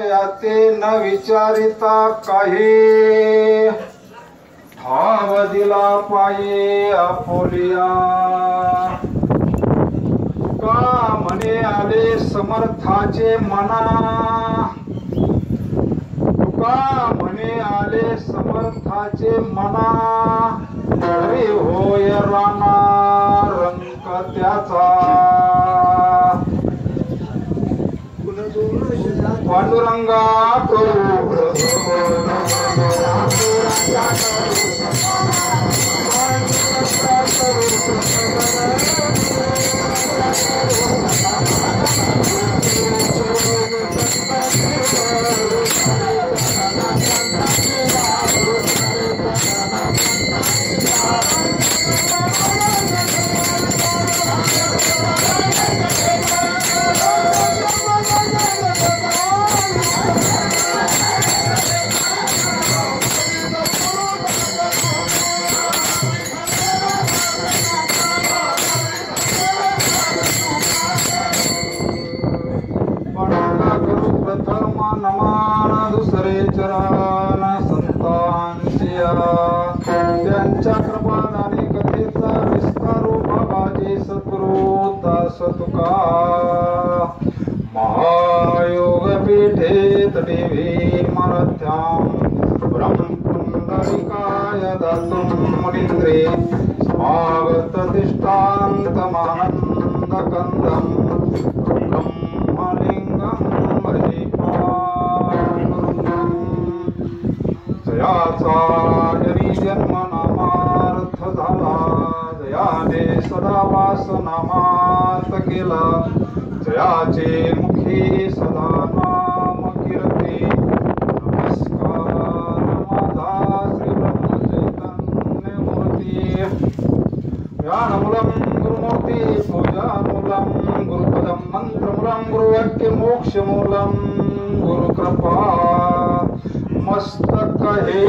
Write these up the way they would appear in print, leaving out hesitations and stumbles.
याते न विचारिता काही ठाव दिला पाये आपोलिया तुका म्हणे आले समर्थाचे मना तुका म्हणे आले समर्थाचे मना तरी होय राणा रंक त्याचा पांडुरंगा करू नमान दुसरे चरण संतांच्या त्यांच्या कृपादाने कथेचा विस्तारू भावाचे सद्गुरु दास तुका महायोग पीठेत देवी मराठ्यां ब्रह्मपुंडरिकाय दातुं मुनींद्रे स्वागत तिष्ठान्तमानंद कंदं ब्रह्मलिंगं भजे जयाचा जरी जन्म नामार्थ झाला जयाने सदा वास नामार्थ केला जयाचे मुखी सदा नाम कीर्ती नमस्कार माझा श्री ब्रह्मचैतन्य मूर्ती ज्ञानमूलं गुरुमूर्ती पूजामूलं गुरुपदं मंत्रमूलं गुरुवाक्य मोक्षमूलं गुरुकृपा मस्तक हे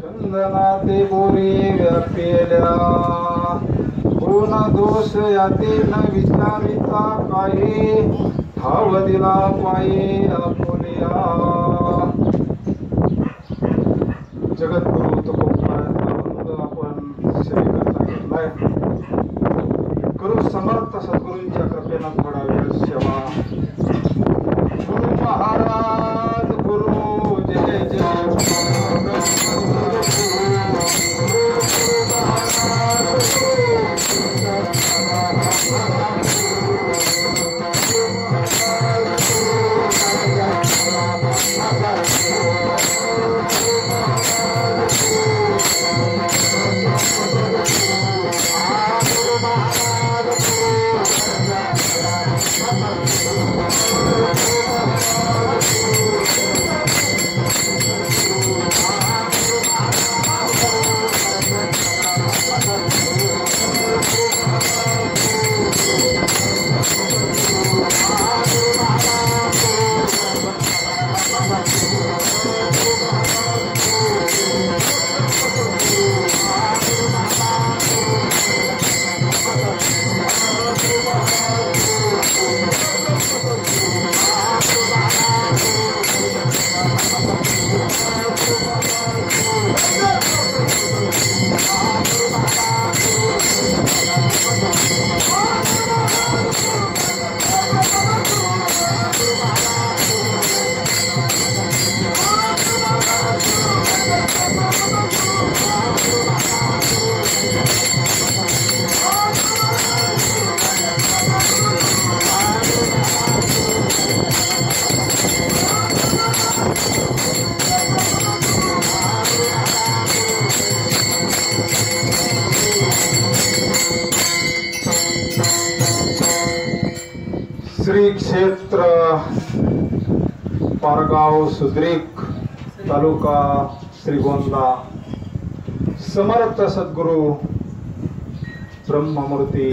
चंदनाते बोरी व्यापेल्या गुण दोष याते न विचारिता काही ठाव दिला पाये आपोलिया जगद्गुरु तुकोबारायांचा आपण सेवेकरता घेतलाय गुरु समर्थ सद्गुरूंच्या कृपेनं थोडा वेळ सेवा गुरु महाराज गुरु जय जय श्री क्षेत्र पारगाव सुद्रीक तालुका श्रीगोंदा समर्थ सद्गुरु ब्रह्ममूर्ती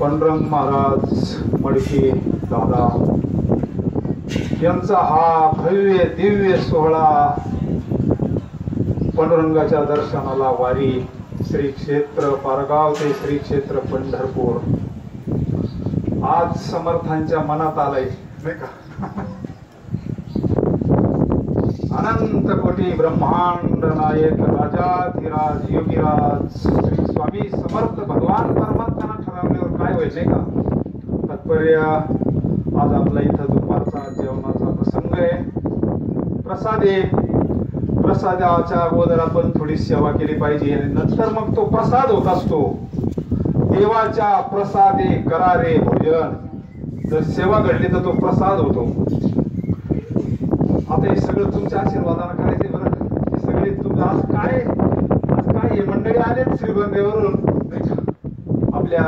पांडुरंग महाराज मडकी दादा यांचा हा भव्य दिव्य सोहळा पांडुरंगाच्या दर्शनाला वारी श्री क्षेत्र पारगाव ते श्री क्षेत्र पंढरपूर आज समर्थांच्या मनात आलंय नाही का. अनंत कोटी ब्रह्मांड नायक राजाधिराज योगीराज श्री स्वामी समर्थ भगवान परमात्म्यानं ठरवल्यावर काय होईल नाही का. तात्पर्य आज आपला इथं दुपारचा जेवणाचा प्रसंग आहे. प्रसादाच्या अगोदर आपण थोडी सेवा केली पाहिजे आणि नंतर मग तो प्रसाद होत असतो. देवाच्या प्रसादे करारे भोजन. जर सेवा घडली तर तो प्रसाद होतो. आता हे सगळं तुमच्या आशीर्वादानं करायचे बरं. हे सगळे तुमचं आज काय हे मंडळी आलेत श्रीगोंदेवरून आपल्या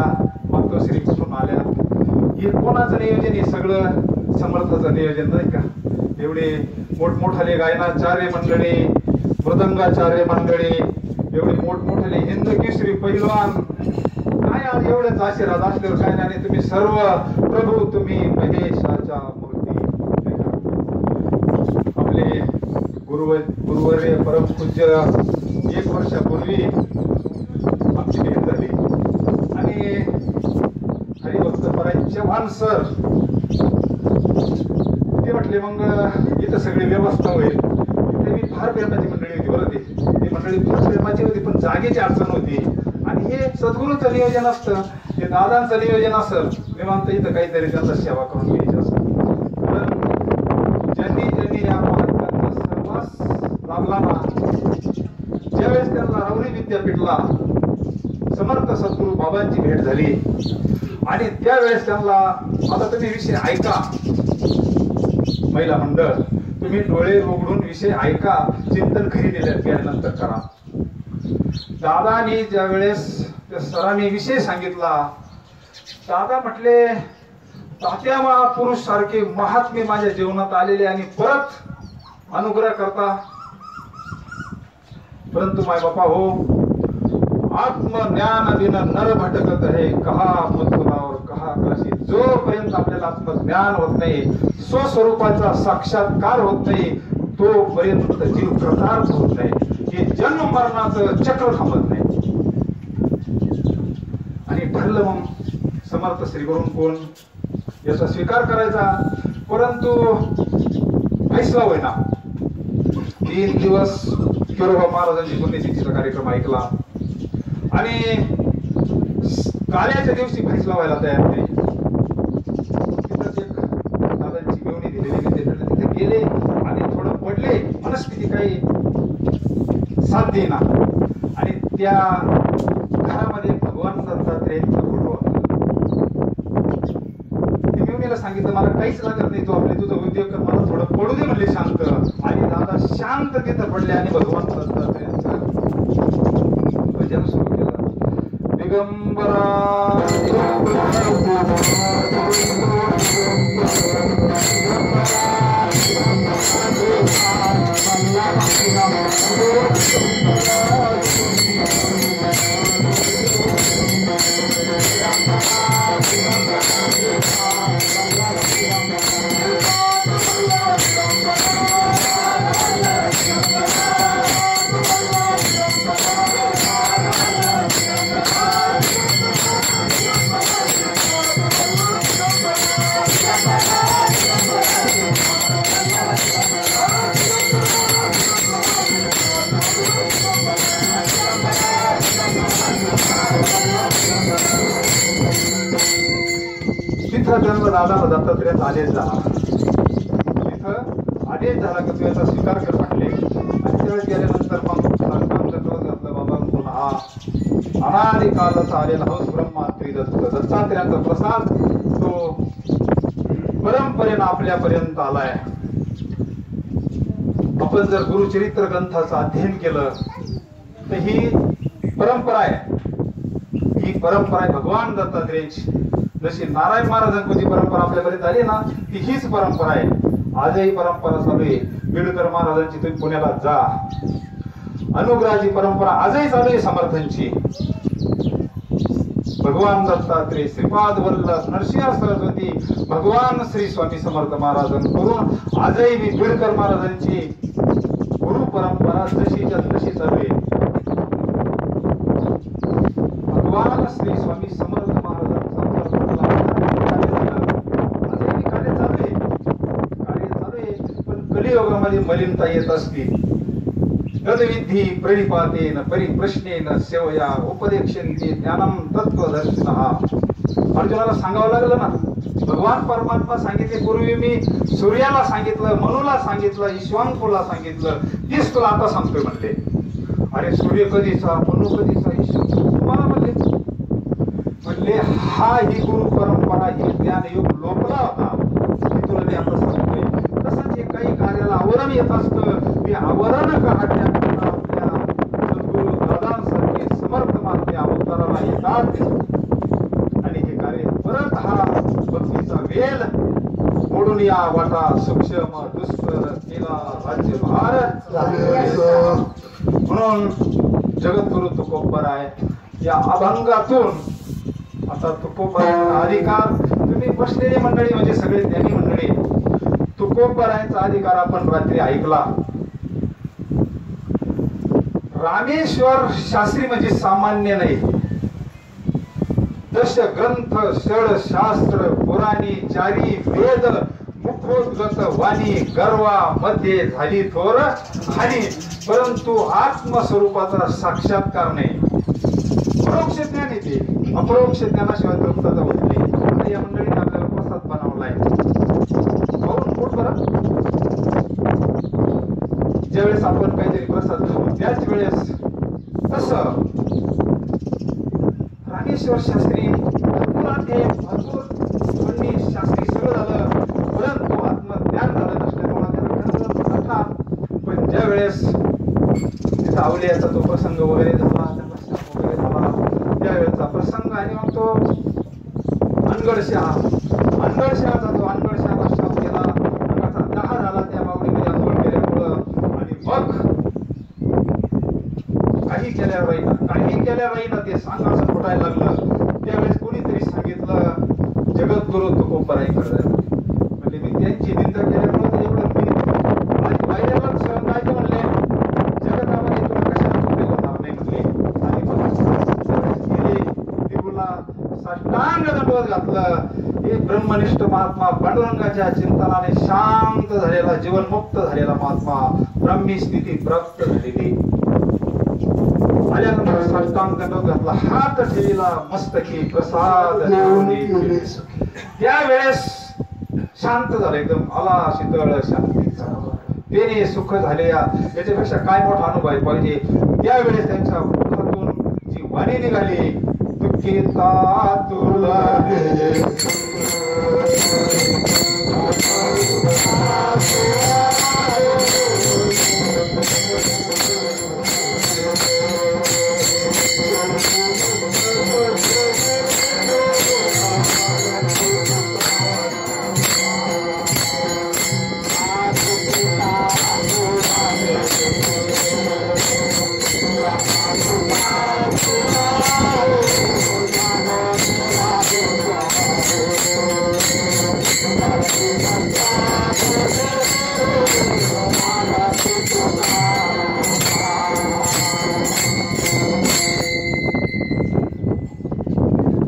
मातोश्री कुठून आल्या. हे कोणाचं नियोजन आहे. सगळं समर्थाचं नियोजन नाही का. एवढे मोठमोठाले गायनाचार्य मंडळी मृदंगाचार्य मंडळी एवढे मोठमोठाले हिंद केसरी पैलवान काय आज एवढेच आशीर्वाद असल्यावर काय नाही. तुम्ही सर्व प्रभू तुम्ही महेशाच्या मूर्ती. आपले गुरुवर्य परमपूज्य 1 वर्षापूर्वी आमची भेट झाली आणि हरिभक्त परायण चव्हाण सर ते म्हटले मग इथं सगळी व्यवस्था होईल. इथे मी फार प्रेमाची मंडळी होती बरं. ती मंडळी फार प्रेमाची होती पण जागेची अडचण होती आणि हे सद्गुरूचं नियोजन असतं. हे दादांचं नियोजन असतं निवांत इथं काहीतरी त्यांचा सेवा करून घ्यायची असतं. पण ज्यांनी या महात्म्याचा सहवास लाभला ना ज्यावेळेस त्यांना राहुरी विद्यापीठला समर्थ सद्गुरू बाबांची भेट झाली आणि त्यावेळेस त्यांना आता तुम्ही विषय ऐका. महिला मंडळ तुम्ही डोळे उघडून विषय ऐका. चिंतन घरी गेल्यानंतर करा. दादानी ज्या वेळेस त्या सरांनी विषय सांगितला दादा म्हटले तात्या महापुरुष सारखे महात्मे माझ्या जीवनात आलेले आणि परत अनुग्रह करता. परंतु माय बापा हो आत्मज्ञान बिना नर भटकत है कहा मथुरा और कहा काशी. जोपर्यंत आपल्याला आत्मज्ञान होत नाही स्वस्वरूपाचा साक्षात्कार होत नाही तोपर्यंत जीव कृतार्थ होत नाही. हे जन्म मरणाचं चक्र थांबत नाही. आणि ठरलं मग समर्थ श्रीगुरून कोण याचा स्वीकार करायचा. परंतु फैसला होईना. 3 दिवस किरोबा महाराजांची पुण्यतिथीचा कार्यक्रम ऐकला आणि काल्याच्या दिवशी फैसला व्हायला तयार नाही. तिथंच एक दादांची घेऊन दिलेली तिथे गेले आणि थोडं पडले. मनस्थिती काही साथ देईना आणि त्या घरामध्ये भगवान दत्तात्रेयांचा फोटो होता. ते मिळून सांगितलं मला काहीच लागत नाही. तू आपले तुझं उद्योग कर मला थोडं पडू दे म्हणले शांत. आणि दादा शांत तिथं पडले आणि भगवान दत्तात्रेयांचं भजन सुरू केलं. दिगंबरा तिथं जन्म दादाला दत्तात्रेयाचा आदेश झाला. तिथं आदेश झाला की तू याचा स्वीकार कर म्हटले. आणि त्यावेळेस गेल्यानंतर मग घातलं बाबा पुन्हा अनादी कालाचा आलेला हौस ब्रह्मात्री दत्तात्रेयांचा प्रसाद तो परंपरेनं आपल्यापर्यंत आलाय. आपण जर गुरुचरित्र ग्रंथाचं अध्ययन केलं तर ही परंपरा आहे. ही परंपरा आहे भगवान दत्तात्रेयांची. जशी नारायण महाराजांची परंपरा आपल्यापर्यंत आली ना, ती हीच परंपरा आहे. आजही परंपरा चालू आहे. बिडकर महाराजांची तुम्ही पुण्याला जा, अनुग्रहाची परंपरा आजही चालू आहे समर्थांची. भगवान दत्तात्रय, श्रीपाद वल्लभ, नरसिंह सरस्वती, भगवान श्री स्वामी समर्थ महाराजांकडून आजही मी बिडकर महाराजांची गुरु परंपरा जशीच्या तशी चालू आहे. भगवान श्री स्वामी समर्थ महाराजांचा कार्य चालू आहे. पण कलियुगामध्ये मलिनता येत असते. तद्विधी प्रणिपातेन परिप्रश्नेन सेवया उपदेक्षन्ते ज्ञानम तत्वदर्शिनः. अर्जुनाला सांगावं लागलं ना, भगवान परमात्मा सांगितले पूर्वी मी सूर्याला सांगितलं, मनुला सांगितलं, ईश्वांकुला सांगितलं, तीच तुला आता सांगतोय म्हणले. अरे सूर्य कधीचा, मनु कधीचा, ईश्वर तुम्हाला म्हणले हा ही गुरु परंपरा, ही ज्ञानयोग लोकला होता, की तुला मी आता सांगतोय. तसंच हे काही कार्याला आवरण येत असतं, ते आवरण काढण्याकरता आपल्या सद्गुरु दादांसारखे समर्थ माते अवताराला येतात आणि हे कार्य परत हा भक्तीचा वेल मोडून या वाटा सक्षम दुष्कर केला राज्यभार. म्हणून जगद्गुरु तुकोबराय या अभंगातून आता तुकोबरायांचा अधिकार, तुम्ही बसलेली मंडळी म्हणजे सगळे ज्ञानी मंडळी, तुकोबरायांचा अधिकार आपण रात्री ऐकला. रामेश्वर शास्त्री म्हणजे सामान्य नाही. दश ग्रंथ, षड शास्त्र, पुराणी, चारी वेद, मुखोद्गत वाणी, गर्वा मध्ये झाली थोर हानी, परंतु आत्मस्वरूपाचा साक्षात्कार नाही. परोक्ष ज्ञान येते, अपरोक्ष ज्ञानाशिवाय तृप्तता होत नाही. आता या मंडळीने आपल्याला प्रसाद बनवलाय, पाहून पोट बरं. ज्यावेळेस आपण काहीतरी प्रसाद खाऊ त्याच वेळेस तसं रामेश्वर शास्त्री भरपूर शास्त्री सगळं झालं, परंतु आत्मज्ञान झालं नसल्यामुळे. पण ज्या वेळेस तिथं अवलियाचा तो प्रसंग वगैरे झाला, त्यावेळेचा प्रसंग आणि मग तो अनगडशहा जातो. अनगडशहाला शाप केला, अंगाचा दहा झाला त्या बावडीमध्ये आंदोलन केल्यामुळं. आणि मग काही केल्या राहीना ते सांगायचं फुटायला लागलं. त्यावेळेस कोणीतरी सांगितलं जगद्गुरु तुकोबराय करायला. म्हणजे मी त्यांची निंदा केल्यामुळे एवढं मी माझी बाहेरला सहन राहायचे म्हणले, जगतामध्ये तुला कशाला चुकी होणार नाही म्हणले. आणि मग गेले देऊला साष्टांग दंडवत घातलं. हे ब्रह्मनिष्ठ महात्मा पांडुरंगाच्या चिंतनाने शांत झालेला, जीवनमुक्त झालेला महात्मा, ब्रह्मी स्थिती प्राप्त झालेली. आल्यानंतर साष्टांग दंडवत घातला, हात ठेविला मस्तकी प्रसाद त्यावेळेस शांत झालं, एकदम आला शीतळ शांतीचा. तेने सुख झाले, याच्यापेक्षा काय मोठा अनुभव पाहिजे. त्यावेळेस त्यांच्या मुखातून जी वाणी निघाली, दुःखिता तुला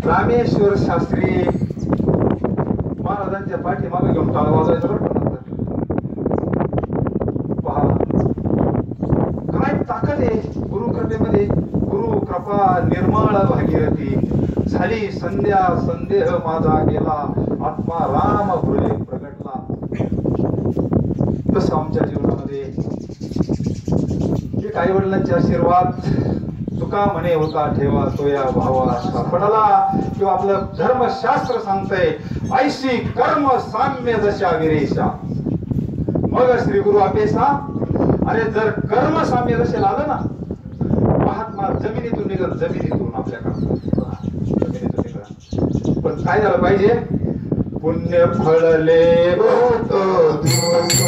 रामेश्वर शास्त्री महाराजांच्या पाठीमागे घेऊन टाळ वाजवायचं बरं. पहा काय ताकद आहे गुरुकृपेमध्ये. गुरु कृपा निर्मळ भागीरथी झाली संध्या, संदेह माझा गेला, आत्मा राम हृदय प्रगटला. तसं आमच्या जीवनामध्ये एक आई वडिलांचे आशीर्वाद, तुका म्हणे होता ठेवा तोया भावा सापडला, किंवा आपलं धर्मशास्त्र सांगतंय ऐशी कर्म साम्य दशा विरेशा मग श्री गुरु अपेसा. अरे जर कर्म साम्य दशेला आलं ना, महात्मा जमिनीतून निघत, जमिनीतून आपल्याकडे जमिनीतून निघत. पण काय झालं पाहिजे? पुण्य फळले बहुत दिवस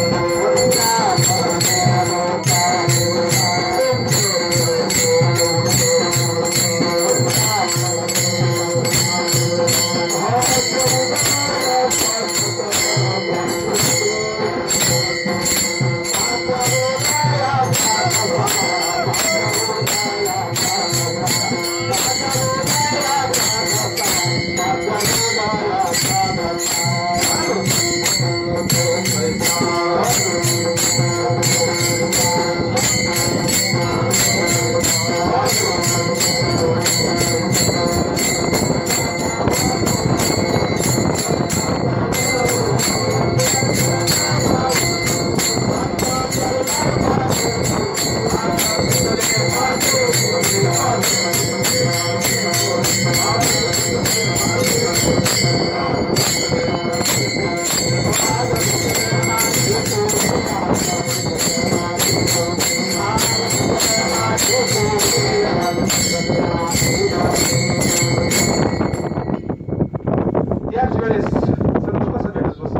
त्याच वेळेस सर्व कसं भेटत बसत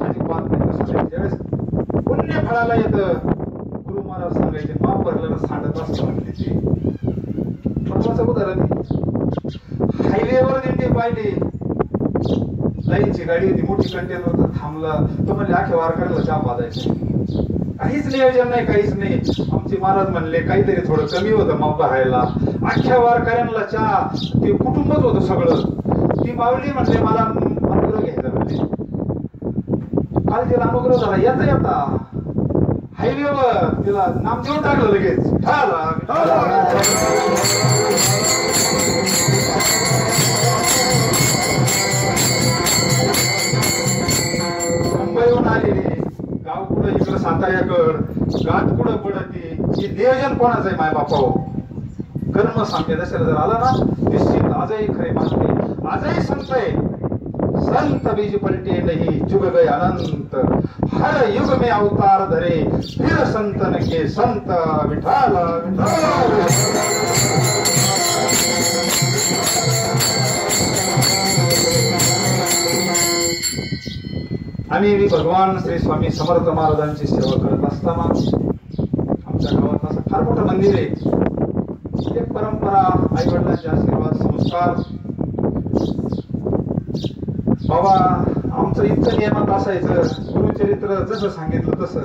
अजिबात नाही कसं त्यावेळेस पुण्य फळाला येतं. गुरु महाराज सांगायचे माप भरलेलं सांडत असतं म्हणले ते. महत्वाचं उदाहरण हायवेवर दिंडी पाहिली, लाईनची गाडी होती, मोठी कंटेनर थांबला तो म्हणले अख्या वारकऱ्याला चहा पाजायचे. काहीच नियोजन नाही, काहीच नाही. आमचे महाराज म्हणले काहीतरी थोडं कमी होतं माप भरायला. अख्ख्या वारकऱ्यांना चहा, ते कुटुंबच होतं सगळं. ती माऊली म्हणले मला अनुग्रह घ्यायचा म्हणले. काल तिला अनुग्रह झाला येता येता हायवेवर तिला नाम देऊन टाकलं लगेच. मुंबईहून आलेली, गाव कुठं इकडं साताऱ्याकड, गाठ कुठं पडते, हे नियोजन कोणाचं आहे? माय बापाओ. कर्म सांगते दशरथ जर आला ना निश्चित आजही खरे मानते, आजही संत आहे. संत बीज पलटे नहीं जुग गए अनंत, हर युग में अवतार धरे फिर संतन के संत. विठाल आम्ही भगवान श्री स्वामी समर्थ महाराजांची सेवा करत असताना आमच्या गावात असं फार मोठं मंदिर आहे. एक परंपरा, आई वडिलांचे आशीर्वाद, संस्कार. बाबा आमचं इतकं नियमात असायचं, गुरुचरित्र जसं सांगितलं तसं.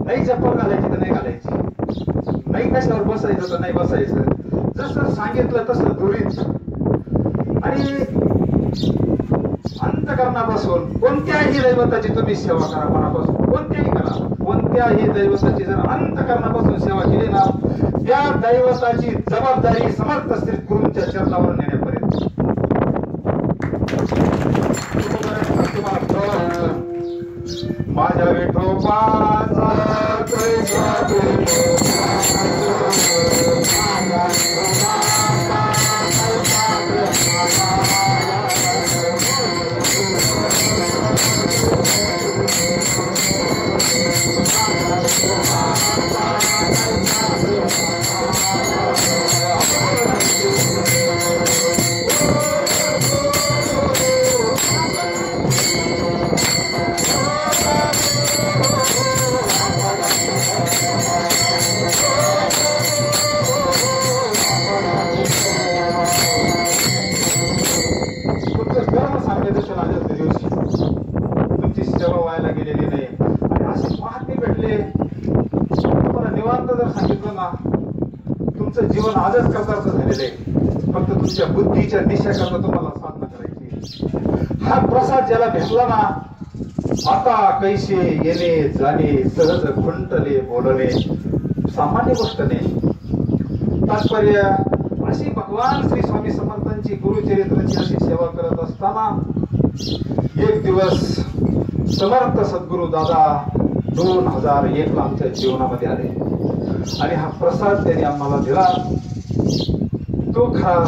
नाही चप्पल घालायची तर नाही घालायची, नाही कशावर बसायचं तर नाही बसायचं, जसं सांगितलं तसं दुरीत. आणि अंतकरणापासून कोणत्याही दैवताची तुम्ही सेवा करा, मनापासून कोणत्याही करा. कोणत्याही दैवताची जर अंतकरणापासून सेवा केली ना, त्या दैवताची जबाबदारी समर्थ श्री गुरूंच्या चरणावर नेण्यापर्यंत. माझ्या विठोबाचा तुमची सेवा व्हायला गेलेली नाही. आणि असे महात्मे भेटले, तुम्हाला निवांत जर सांगितलं ना, तुमचं जीवन आजच कसारचं झालेलं आहे. फक्त तुमच्या बुद्धीच्या दिशेकरता तुम्हाला साधना करायची. हा प्रसाद ज्याला भेटला ना, आता कैसे येणे जाणे, सहज खुंटले बोलणे, सामान्य गोष्ट नाही. तात्पर्य अशी भगवान श्री स्वामी समर्थांची गुरुचरित्राची अशी सेवा करत असताना एक दिवस समर्थ सद्गुरु दादा 2001 ला आमच्या जीवनामध्ये आले आणि हा प्रसाद त्यांनी आम्हाला दिला. तो खरा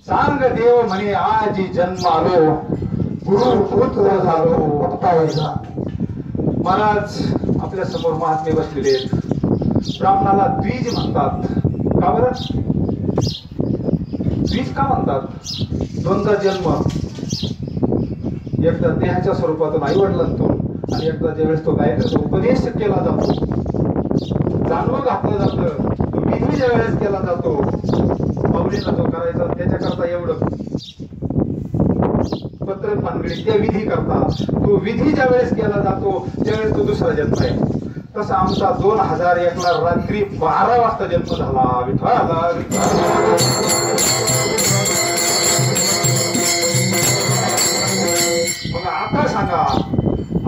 चांग देव म्हणे आजी जन्म आलो, गुरु पुत्र झालो भक्तावैसा. महाराज आपल्या समोर महात्मे बसलेले आहेत. ब्राह्मणाला द्विज म्हणतात. का बरं द्विज का म्हणतात? दोनदा जन्म, एकदा देहाच्या स्वरूपातून आई वडिलांतून आणि एकदा ज्यावेळेस तो गायकाचा उपदेश केला जातो, जाणवं घातलं जातं, तो विधी ज्या वेळेस केला जातो माऊलीला जो करायचा त्याच्याकरता एवढं पत्र पानगडी त्या विधी करता तो विधी ज्या वेळेस केला जातो त्यावेळेस तो दुसरा जन्म आहे. तसा आमचा 2001 ला रात्री 12 वाजता जन्म झाला. विठ्ठला मग आता सांगा,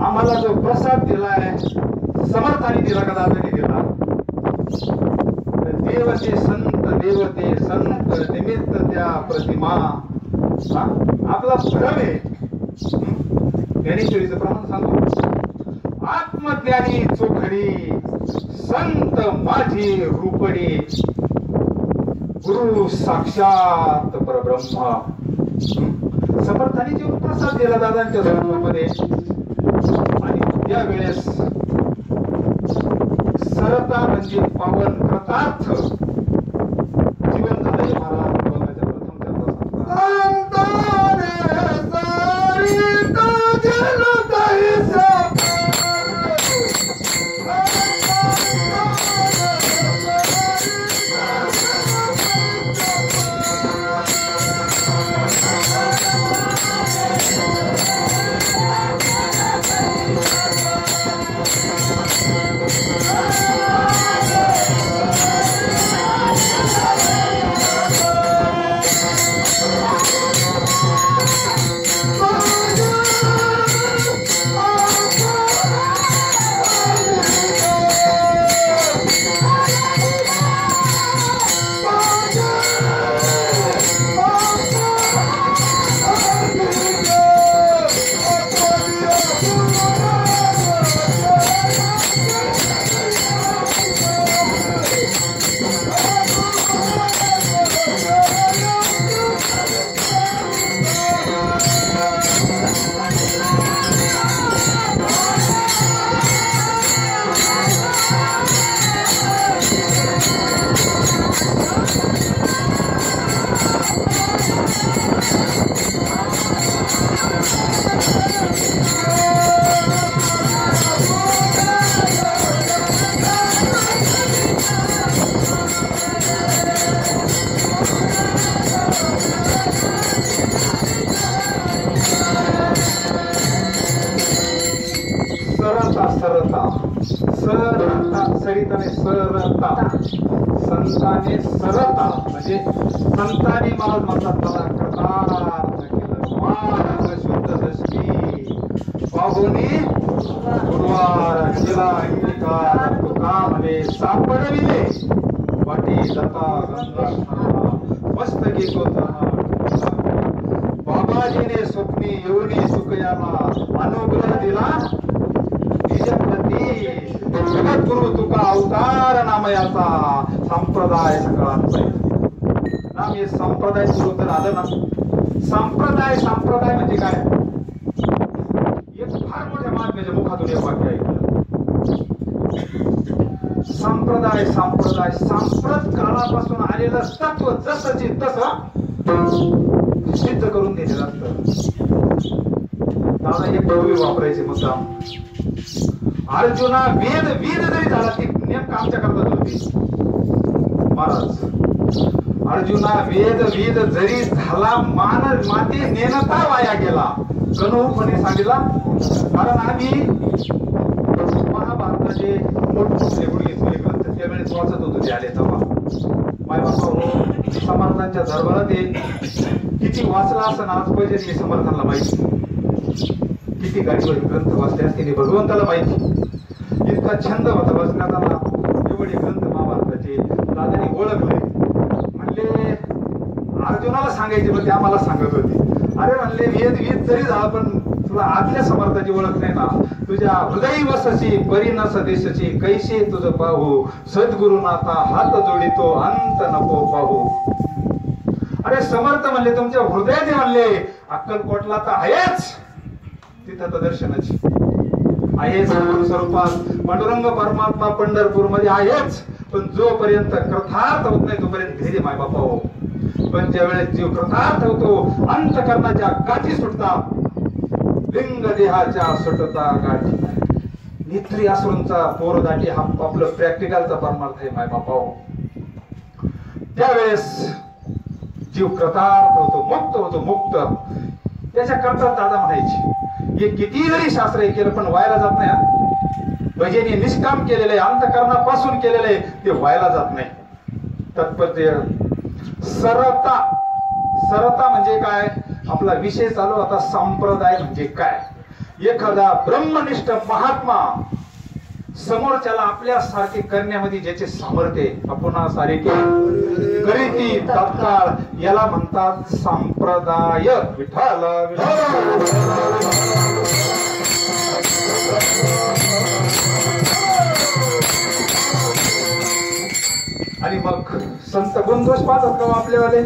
आम्हाला जो प्रसाद दिलाय समर्थाने दिला का दादाने दिला? देवते संत निमित्त त्या प्रतिमा. आपला भ्रम आहे. ज्ञानेश्वरीचं प्रमाण सांगू, आत्मज्ञानी चोखडी संत माझी रूपडी, गुरु साक्षात परब्रह्म. समर्थाने जो प्रसाद दिला दादांच्या स्वरूपामध्ये आणि त्यावेळेस सरता म्हणजे पावन कृतार्थ जीवन झालंय महाराज. बघायच्या सरिताने सरता, संताने सरता म्हणजे संताने मला म्हणतात मला कृतार्थ केलं. मार्ग शुद्ध दशकी पाहुनी गुरुवार केला अंगीकार, तुका म्हणे सापडविले वाटी जाता गंगा मस्तकी होता. बाबाजीने स्वप्नी एवढी सुखयाला अनुग्रह दिला. जगद्गुरु तुका अवतार नामयाचा संप्रदाय सकाळचा नाम. हे संप्रदाय सुरू तर आलं ना. संप्रदाय म्हणजे काय? एक फार मोठ्या महात्म्याच्या मुखातून एक वाक्य ऐकलं. संप्रदाय सांप्रत काळापासून आलेलं तत्व जसंची तसं सिद्ध करून दिलेलं असतं. दादा एक कवी वापरायचे मुद्दा. अर्जुना वेद जरी झाला ती नेमकं आमच्या करतात होती महाराज. अर्जुना वेद जरी झाला माते नेनता वाया गेला. कणूपणे सांगितला. कारण आम्ही महाभारताचे मोठमोठे गुडघे ग्रंथ त्यावेळेस वाचत होतो. ते आले तेव्हा माय बाबा हो समर्थांच्या दरबारात किती वाचला असं आज पाहिजे हे समर्थांना माहिती. किती गाडीवर ग्रंथ वाचले असते भगवंताला माहिती. इतका छंद होता वाचण्याचा. एवढे ग्रंथ महाभारताचे दादाने ओळखले. म्हणले अर्जुनाला सांगायचे पण ते आम्हाला सांगत होते. अरे म्हणले वेद जरी झाला पण तुला आतल्या समर्थाची ओळख नाही ना. तुझ्या हृदय वसची परिणस देशची कैसे तुझं पाहू. सद्गुरुनाथा हात जोडितो अंत नको पाहू. अरे समर्थ म्हणले तुमच्या हृदयात म्हणले अक्कलकोटला तर आहेच. तिथं तर दर्शनाची आहेच स्वरूपात. पांडुरंग परमात्मा पंढरपूर मध्ये आहेच. पण जोपर्यंत कृतार्थ होत नाही तोपर्यंत धैर्य माय बापा हो. पण ज्या वेळेस जीव कृतार्थ होतो अंतकरणाच्या गाठी सुटतात, लिंग देहाच्या सुटता गाठी. नित्री असुरांचा पोरदाटी हा आपलं प्रॅक्टिकलचा परमार्थ आहे माय बापाओ. त्यावेळेस जीव कृतार्थ होतो, मुक्त होतो, मुक्त. त्याच्या करता दादा म्हणायची हे किती जरी शास्त्र केलं पण व्हायला जात नाही. भजनी निष्काम केलेलं आहे, अंतकरणापासून केलेलं आहे, ते व्हायला जात नाही. तात्पर्य सरता. सरता म्हणजे काय? आपला विषय चालू आता संप्रदाय म्हणजे काय. एखादा ब्रह्मनिष्ठ महात्मा समोरच्याला आपल्या सारखे करण्यामध्ये ज्याचे सामर्थ्य आपण सारखे करीती तात्काळ, याला म्हणतात संप्रदाय. विठ्ठल आणि मग संत गुणदोष पाहतात का आपल्यावाले?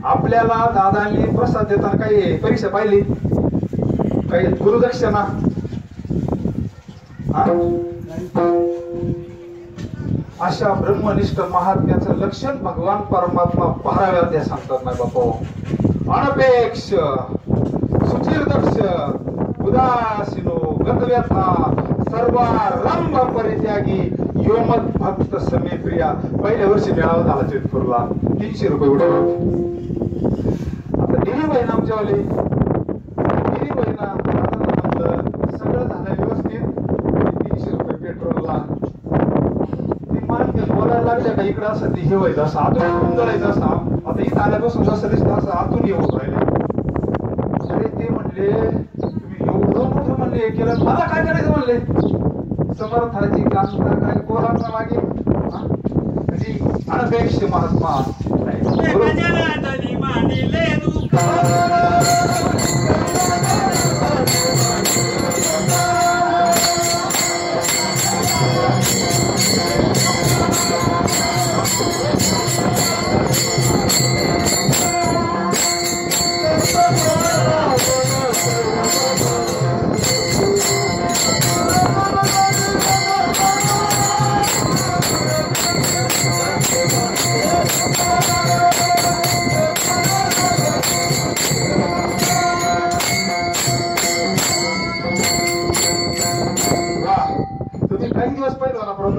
आपल्याला दादांनी प्रसाद देताना काही परीक्षा पाहिली? काही गुरुदक्षिणा? अशा ब्रह्मनिष्ठ महात्म्याचं लक्षण भगवान परमात्मा पाहाव्या त्या सांगतात ना बापा. अनपेक्ष सुचिरदक्ष उदासीनो गतव्यथा सर्वारंभ परित्यागी योमत भक्त समे प्रिया. पहिल्या वर्षी मेळावा झाला चितपूरला, 300 रुपये उठवले. आता दिली बहीण आमच्यावाली, दिली बहीण सगळं झालं व्यवस्थित. 300 रुपये पेट्रोलला ती मान बोलायला लागल्या का इकडं असं ते हे व्हायचं, असं आतून जळायचं असं. आता इथं आल्यापासून जसं दिसतं असं आतून येऊन राहिले. अरे ते म्हणले तुम्ही एवढं मोठं म्हणले केलं, मला काय करायचं म्हणले. समर्थाची कांता काय कोरांना मागे म्हणजे अनपेक्ष महात्मा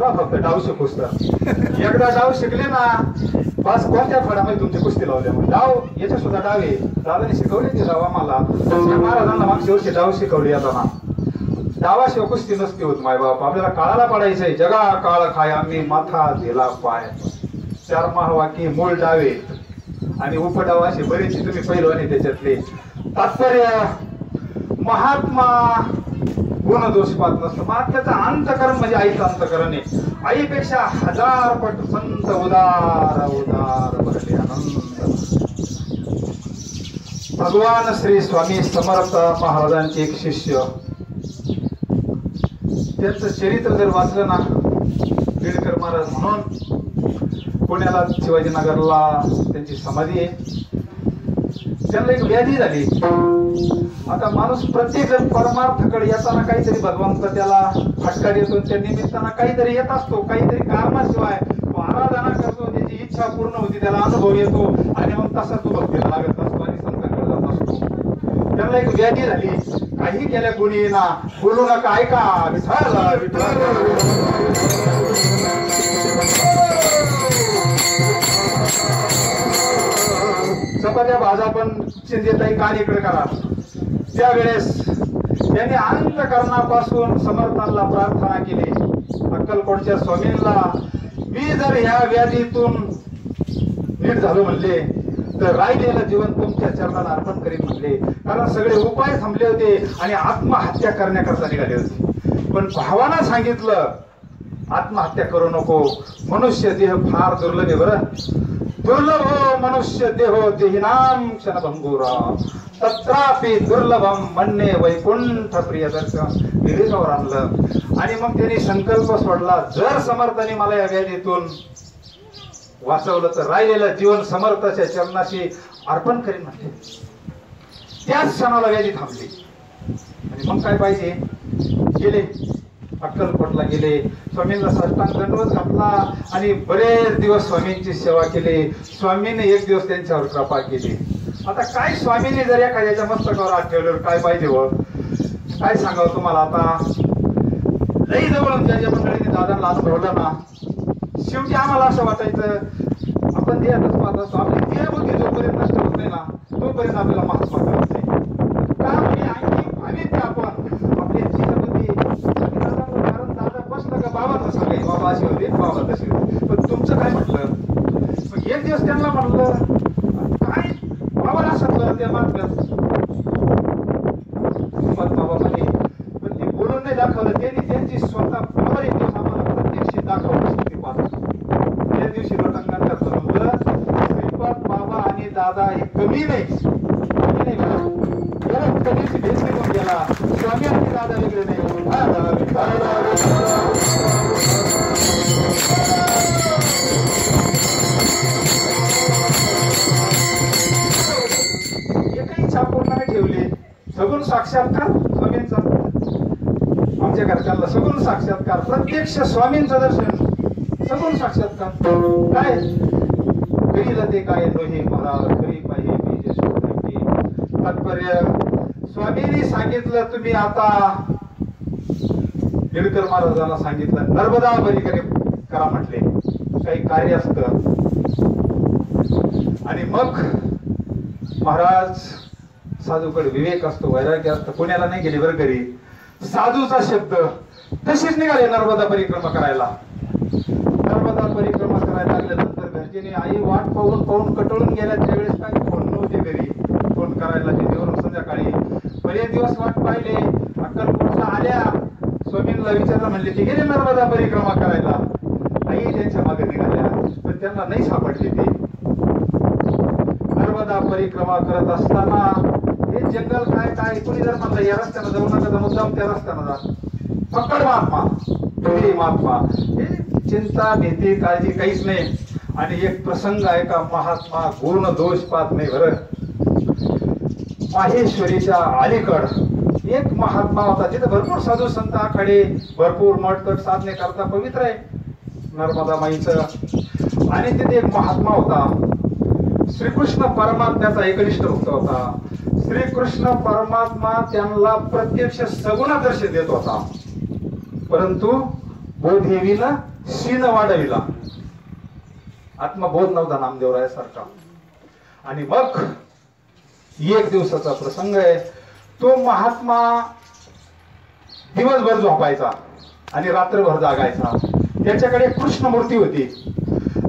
फक्त डाव शिकूस तर एकदा डाव शिकले ना बस. कोणत्या फळामध्ये तुमची कुस्ती लावल्या डाव याच्या सुद्धा डावे दादाने शिकवले ते डाव आम्हाला. महाराजांना मागच्या वर्षी डाव शिकवली येताना. डावाशिवाय कुस्ती नसती होत माय बाप. आपल्याला काळाला पडायचंय. जगा काळ खाय आम्ही माथा दिला पाय. 4 महावाक्य मूळ डावे आणि उपडाव असे बरेचसे तुम्ही पहिलवाने त्याच्यातले. तात्पर्य महात्मा गुणदोष पाहत नसतं. महात्म्याचं अंतकरण म्हणजे आईचं अंतकरण आहे. आईपेक्षा 1000 पट संत उदार उदार भरले आनंद. भगवान श्री स्वामी समर्थ महाराजांचे एक शिष्य, त्यांचं चरित्र जर वाचलं ना, बिडकर महाराज म्हणून पुण्याला शिवाजीनगरला त्यांची समाधी आहे. त्यांना एक व्याधी झाली. आता माणूस प्रत्येक जण परमार्थकडे येताना काहीतरी भगवंत त्याला फटका देतो. त्या निमित्तानं काहीतरी येत असतो, काहीतरी कारणाशिवाय तो आराधना करतो. त्याची इच्छा पूर्ण होती, त्याला अनुभव येतो आणि मग तसा तो भक्तीला लागत असतो आणि संतांकडे जात असतो. त्यांना एक व्याधी झाली. काही केल्या कोणी ना बोलू नका, ऐका विठ्ठल विठ्ठल. चपात्या भाजा पण शिंदेताई कान इकडे करा. त्यावेळेस त्यांनी अंतकरणापासून समर्थांना प्रार्थना केली. अक्कलकोटच्या स्वामींना मी जर ह्या व्याधीतून नीट झालो म्हणले तर राहिलेलं जीवन तुमच्या चरणाला अर्पण करीन म्हणले. कारण सगळे उपाय थांबले होते आणि आत्महत्या करण्याकरता निघाले होते. पण भावानं सांगितलं आत्महत्या करू नको. मनुष्य देह फार दुर्लभ आहे बरं. दुर्लभ मनुष्य देहो देहिनाम क्षणभंगुरा तत्रापि दुर्लभम म्हणणे वैकुंठ प्रिय दर्शन. विवेकावर आणलं आणि मग त्यांनी संकल्प सोडला, जर समर्थाने मला या व्याधीतून वाचवलं तर राहिलेलं जीवन समर्थाच्या चरणाशी अर्पण करीन म्हणते. त्याच क्षणाला व्याधी थांबली आणि मग काय पाहिजे गेले. अक्कलकोटला गेले, स्वामींना साष्टांग दंडवत घातला आणि बरेच दिवस स्वामींची सेवा केली. स्वामींनी एक दिवस त्यांच्यावर कृपा केली. आता काय स्वामींनी जर एखाद्याच्या मस्तकावर हात ठेवल्यावर काय पाहिजे व काय सांगावं तुम्हाला. आता लई जवळून ज्या मंडळीने दादांना अनुभवलं ना, शेवटी आम्हाला असं वाटायचं आपण देहातच पाहत असतो. आपली देहबुद्धी जोपर्यंत नष्ट होत नाही ना तोपर्यंत आपल्याला महात्मा करत नाही. का म्हणजे आणखी भावित आपण आपली देहबुद्धी कारण दादा बसलं का बाबाचं सांगायचं बाबा अशी होते बाबा तशी होते. पण तुमचं काय म्हटलं. मग एक दिवस त्यांना म्हटलं काय बाबाला असं करत त्या महात्म्यात बाबा म्हणे. पण ते बोलून नाही दाखवलं त्यांनी त्यांची स्वतः पॉवर एक दिवस आम्हाला प्रत्यक्ष दाखवलं. त्या दिवशी लोटांगण करतो म्हणलं श्रीपाद बाबा आणि दादा हे कमी नाही कधीच भेट निघून गेला. स्वामी आणि दादा वेगळे नाही. एकही इच्छा पूर्ण नाही ठेवली. सगुण साक्षात्कार स्वामींचा आमच्या घरच्यांना सगुण साक्षात्कार प्रत्यक्ष स्वामींचं दर्शन सगुण साक्षात्कार काय करील ते काय नोहे महाराज करी पाहिजे तात्पर्य. स्वामींनी सांगितलं तुम्ही आता निळकर महाराजांना सांगितलं नर्मदा बरी करा म्हटले काही कार्य असत. आणि मग महाराज साधूकडे विवेक असतो वैराग्य असतं. पुण्याला नाही गेले बरं घरी साधूचा शब्द तशीच निघाले नर्मदा परिक्रमा करायला. नर्मदा परिक्रमा करायला लागल्यानंतर घरच्यांनी आई वाट पाहून पाहून कटळून गेल्या. त्यावेळेस काय फोन नव्हते घरी. फोन करायला दिल्लीवरून संध्याकाळी बरेच दिवस वाट पाहिले. अक्कलकोटला आल्या स्वामींना विचारलं म्हणले ते गेले नर्मदा परिक्रमा करायला. आई त्यांच्या मागे निघाल्या पण त्यांना नाही सापडले. ते नर्मदा परिक्रमा करत असताना हे जंगल काय काय कुणी जर म्हणलं या रस्त्यानं जाऊ नका तर मुद्दाम त्या रस्त्यानं जा. पकड महात्मा महात्मा हे चिंता भीती काळजी काहीच नाही. आणि एक प्रसंग आहे का महात्मा गुण दोष पाहत नाही बरं. माहेश्वरीच्या अलीकड एक महात्मा होता. तिथे भरपूर साधू संत आखाडे भरपूर मठकट साधने करता पवित्र आहे नर्मदा माईचं. आणि तिथे एक महात्मा होता. श्रीकृष्ण परमात्म्याचा एकनिष्ठ भक्त होता. श्रीकृष्ण परमात्मा त्यांना प्रत्यक्ष सगुण दर्शन देत होता. परंतु बोधेवीला शीन वाढविला. आत्मबोध नव्हता नामदेवरायासारखा. आणि मग एक दिवसाचा प्रसंग आहे. तो महात्मा दिवसभर झोपायचा आणि रात्रभर जागायचा. त्याच्याकडे कृष्णमूर्ती होती.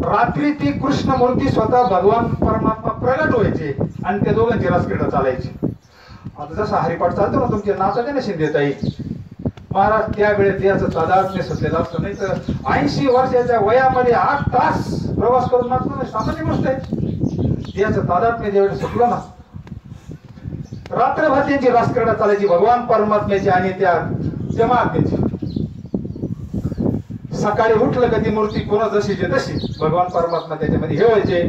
रात्री ती कृष्णमूर्ती स्वतः भगवान परमात्मा प्रगट व्हायचे आणि त्या दोघांची रसक्रीडा चालायची. आता जसा हरिपाठ चालतो ना तुमच्या नाचाचे ना शिंदेताई महाराज त्यावेळेस याचं तादात्म्य सुटलेलं असतं. नाही तर 80 वर्षाच्या वयामध्ये 8 तास प्रवास करून नाचणं सामान्य गोष्ट आहे. याचं तादात्म्य ज्यावेळेस सुटलं ना रात्रभर त्यांची रसक्रीडा चालायची भगवान परमात्म्याची आणि त्या जमातीची. सकाळी उठलं का ती मूर्ती पुन्हा जशीची तशी भगवान परमात्मा त्याच्यामध्ये हे व्हायचे.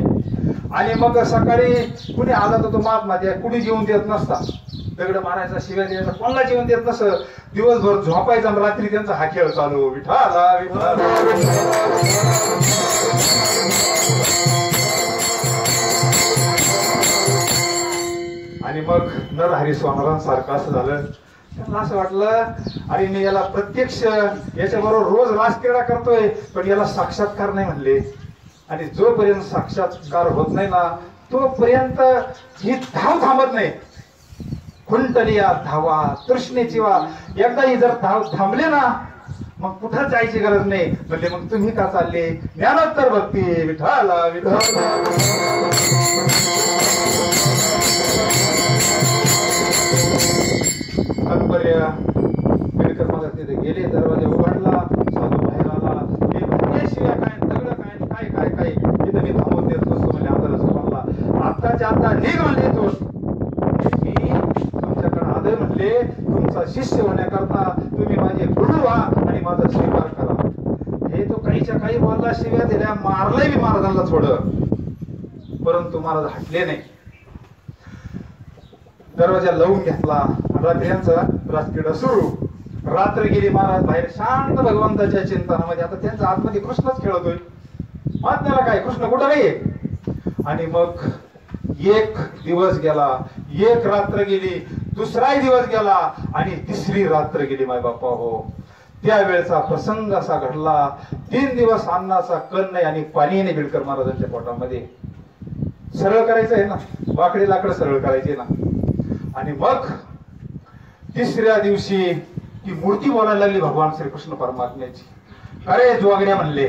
आणि मग सकाळी कुणी आला तर तो महात्मा त्या कुणी जेवून देत नसता. दगड मारायचा शिव्या द्यायचा कोणाला जेवण देत नसं. दिवसभर झोपायचा आणि रात्री त्यांचा हा खेळ चालू विठाला विठाला. आणि मग नरहरी स्वामींसारखं असं झालं. त्यांना असं वाटलं अरे मी याला प्रत्यक्ष याच्याबरोबर रोज रासक्रीडा करतोय पण याला साक्षात्कार नाही म्हणले. आणि जोपर्यंत साक्षात्कार होत नाही ना तोपर्यंत ही धाव थांबत नाही. खुंटलिया धावा तृष्णेची वा एकदा ही जर धाव थांबले ना मग कुठं जायची गरज नाही. म्हणजे मग तुम्ही का चालले ज्ञानोत्तर भक्ती विठाला विठाला. तात्पर्य बिडकर मला तिथे गेले दरवाजा उघडला साधू बाहेर आला. हे शिवाय काय दगड काय काय काय काय इथं मी थांबवून देत नसतो म्हणजे आदरच म्हणला. आत्ताच्या आता निघ म्हणले तो मी तुमच्याकडे आदर म्हणले तुमचा शिष्य होण्याकरता तुम्ही माझे गुरु व्हा आणि माझा स्वीकार करा. हे तो काहीच्या काही बोलला शिव्या दिल्या मारलंय मी महाराजांना थोडं परंतु महाराज हटले नाही. दरवाजा लावून घेतला. रात्र्यांचा रासक्रीडा सुरू. रात्र गेली, महाराज बाहेर शांत भगवंताच्या चिंतनामध्ये. आता त्यांचा आतमध्ये कृष्णच खेळतोय, महात्म्याला काय, कृष्ण कुठं नाहीये. आणि मग एक दिवस गेला, एक रात्र गेली, दुसराही दिवस गेला आणि तिसरी रात्र गेली. माय बाप्पा हो, त्यावेळेचा प्रसंग असा घडला, 3 दिवस अन्नाचा कण नाही आणि पाणी नाही बिडकर महाराजांच्या पोटामध्ये. सरळ करायचं आहे ना, वाकडे लाकडं सरळ करायचे ना. आणि मग तिसऱ्या दिवशी ती मूर्ती बोलायला लागली भगवान श्रीकृष्ण परमात्म्याची. अरे जोगड्या म्हणले,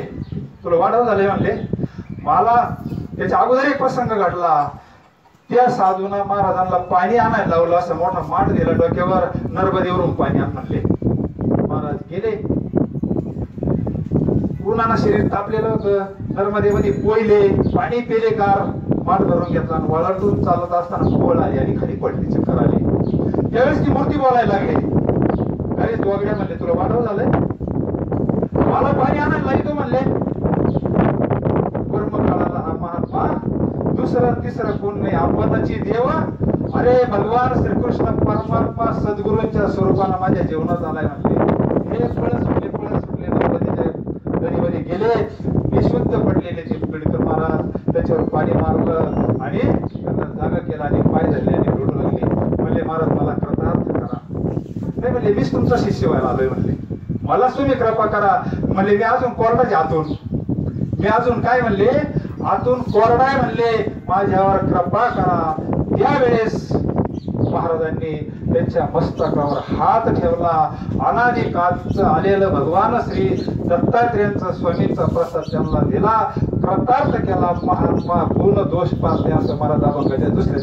तुला वाढव झाले म्हणले. मला त्याच्या अगोदर एक प्रसंग घडला, त्या साधूना महाराजांना पाणी आणायला लावलं, असं मोठा माठ दिला डोक्यावर, नर्मदेवरून पाणी आण म्हणले. महाराज गेले, उन्हानं शरीर तापलेलं होतं, नर्मदेमध्ये पोयले, पाणी पेले, कार माठ भरून घेतला आणि वळाटून चालत असताना पोळ आली आणि खाली पडली, चक्कर आली. त्यावेळेस ती मूर्ती बोलायला लागली. अरे जोगड्या म्हणले, तुला वाढव झालंय, मला पाणी आणायला येतो म्हणले. कर्मकाळाला हा महात्मा दुसरा तिसरा कोण नाही, आपणाची देवा. अरे भगवान श्रीकृष्ण परमात्मा सद्गुरूंच्या स्वरूपानं माझ्या जीवनात आलाय म्हणले. हे पळ सुटले नर्मदेच्या नदीमध्ये गेले, विशुद्ध पडलेले ते बिडकर महाराज त्याच्यावर पाणी मारलं आणि त्यांना जागा केला आणि पाय झाले आणि रडू लागले. म्हणले महाराज मला कृतार्थ करा. नाही म्हणले, मीच तुमचा शिष्य व्हायला आलोय म्हणले, मला तुम्ही कृपा करा म्हणले. मी अजून कोरडाचे आतून, मी अजून काय म्हणले, आतून कोरडाय म्हणले, माझ्यावर कृपा करा. त्यावेळेस महाराजांनी त्यांच्या मस्तकावर हात ठेवला. अनादी काळचं आलेलं भगवान श्री दत्तात्रेयांचा स्वामींचा प्रसाद त्यांना दिला, कृतार्थ केला. महात्मा गुण दोष पाहते असं महाराज अभंगाच्या दुसऱ्या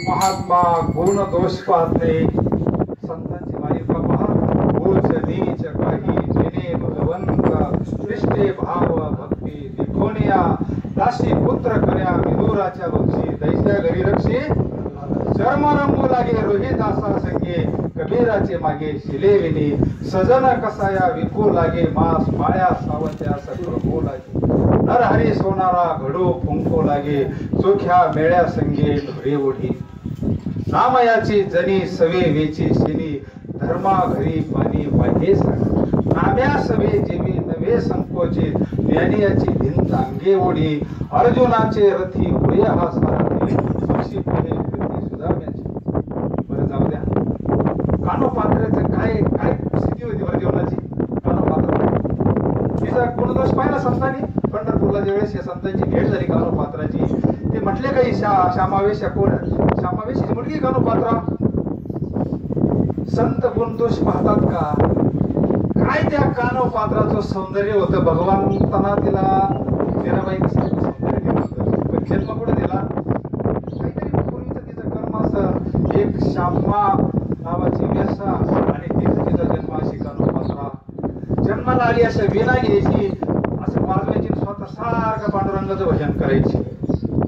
महात्मा गुण दोष पाहते. संतांची मालिका पहा. बोच नीच काही नेने भगवंत, दृष्टे भाव भक्ती दिखोनिया, दासी पुत्र कर्या विदुराच्या बक्षी, दैत्या घरी रक्षी चर्म रंगू लागे, रोहिदासा संगे कबीराचे मागे शिलेविनी, सजन कसाया विकू लागे, मास माया सावत्या सकृपू लागे, नरहरी सोनारा घडू फुंकू लागे, चोख्या मेळ्या संगे ढोरे ओढी, नामयाची जनी सवे वेची शिनी, धर्मा घरी पाणी वाहे नाम्या सवे जेवी नवे संकोचित, ज्ञानियाची भिंत अंगे ओढी, अर्जुनाचे रथी होय हा सारथी, सुशी पुढे फिरती सुदाम्याची. बरं जाऊ द्या, कानोपात्राचं काय काय स्थिती होती बरं जीवनाची. कानोपात्र तिचा गुणदोष पाहिला संतांनी. पंढरपूरला ज्यावेळेस या संतांची भेट झाली कानोपात्राची, ते म्हटले काही श्यामावेश कोण, श्यामावेशीची मुलगी कानोपात्रा. संत गुणदोष पाहतात का काय? त्या कानोपात्राचं सौंदर्य होतं. भगवंतांना तिला मीराबाई सौंदर्य दिलं होतं, पण जन्म कुठे दिला? काहीतरी पूर्वीचं तिचं कर्म असं, एक श्यामा नावाची व्यसा आणि तिचा जन्म अशी कानोपात्रा. जन्माला आली असं विना घ्यायची, असं वाजवायची, स्वतः सारखं पांडुरंगाचं भजन करायची,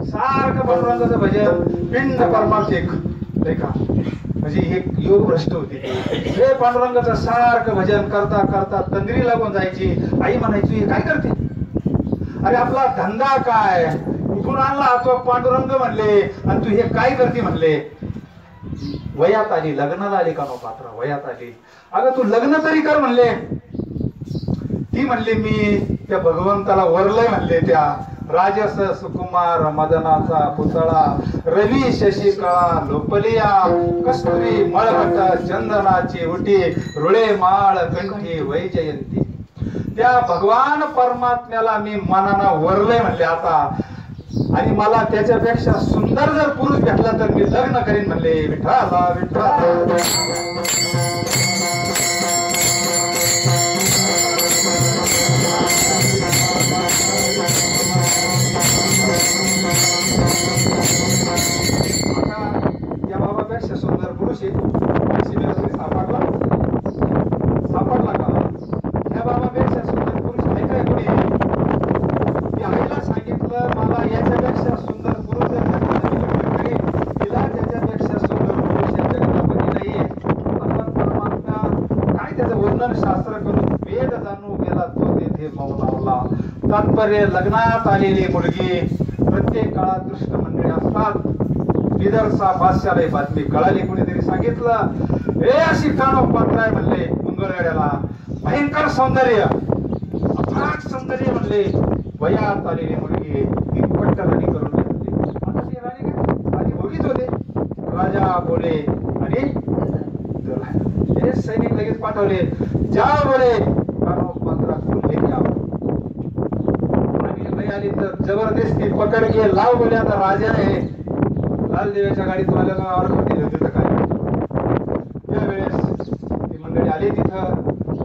सारखं पांडुरंगाचं भजन. पिंड परमार्थिक रेखा म्हणजे एक योग भ्रष्ट होती. हे पांडुरंगाचं सारखं भजन करता करता तंद्री लागून जायची. आई म्हणायची हे काय करते? अरे आपला धंदा काय, कुठून आणला तो पांडुरंग म्हणले, आणि तू हे काय करते म्हणले. वयात आली, लग्नाला आली कानोपात्रा, वयात आली. अगं तू लग्न तरी कर म्हणले. ती म्हणली मी त्या भगवंताला वरलंय म्हणले, त्या राजस सुकुमार मदनाचा पुतळा, रवी शशी कळा लोपलिया, कस्तुरी मळभट चंदनाची उटी, रुळे माळ कंठी वैजयंती. त्या भगवान परमात्म्याला मी मनानं वरलंय म्हणले आता, आणि मला त्याच्यापेक्षा सुंदर जर पुरुष भेटला तर मी लग्न करीन म्हणले. विठ्ठला विठ्ठल. या बाबापेक्षा सुंदर पुरुष सापडला का? या बाबापेक्षा सुंदर पुरुष आहे काय कोणी? आईला सांगितलं मला याच्यापेक्षा सुंदर पुरुष तिला त्याच्यापेक्षा सुंदर पुरुष या जगतामध्ये नाहीये. परमात्मा काय त्याचं वर्णन शास्त्र करून वेद जाणू गेला तो तेथे मौनावला. तात्पर्य लग्नात आलेली मुलगी प्रत्येक काळात दुष्ट मंडळी असतात. बिदरचा बादशाला बातमी कळाली, कुणीतरी सांगितलं हे अशी कानोपात्रा आहे म्हणले. मंगळवेड्याला भयंकर सौंदर्य, अफाट सौंदर्य म्हणले. वयात आलेली मुलगी ती पट्ट राणी करून घेतली. आता ती राणी काय आधी भोगीच होते. राजा बोले आणि हे सैनिक लगेच पाठवले, ज्या बोले कानोपात्रा खुले आणि नाही आली तर जबरदस्ती पकड घे लाव बोले. आता राजा आहे, लाल देवाच्या गाडीत आल्याला ऑर्डर दिली होती. काय त्यावेळेस ती मंडळी आली तिथं.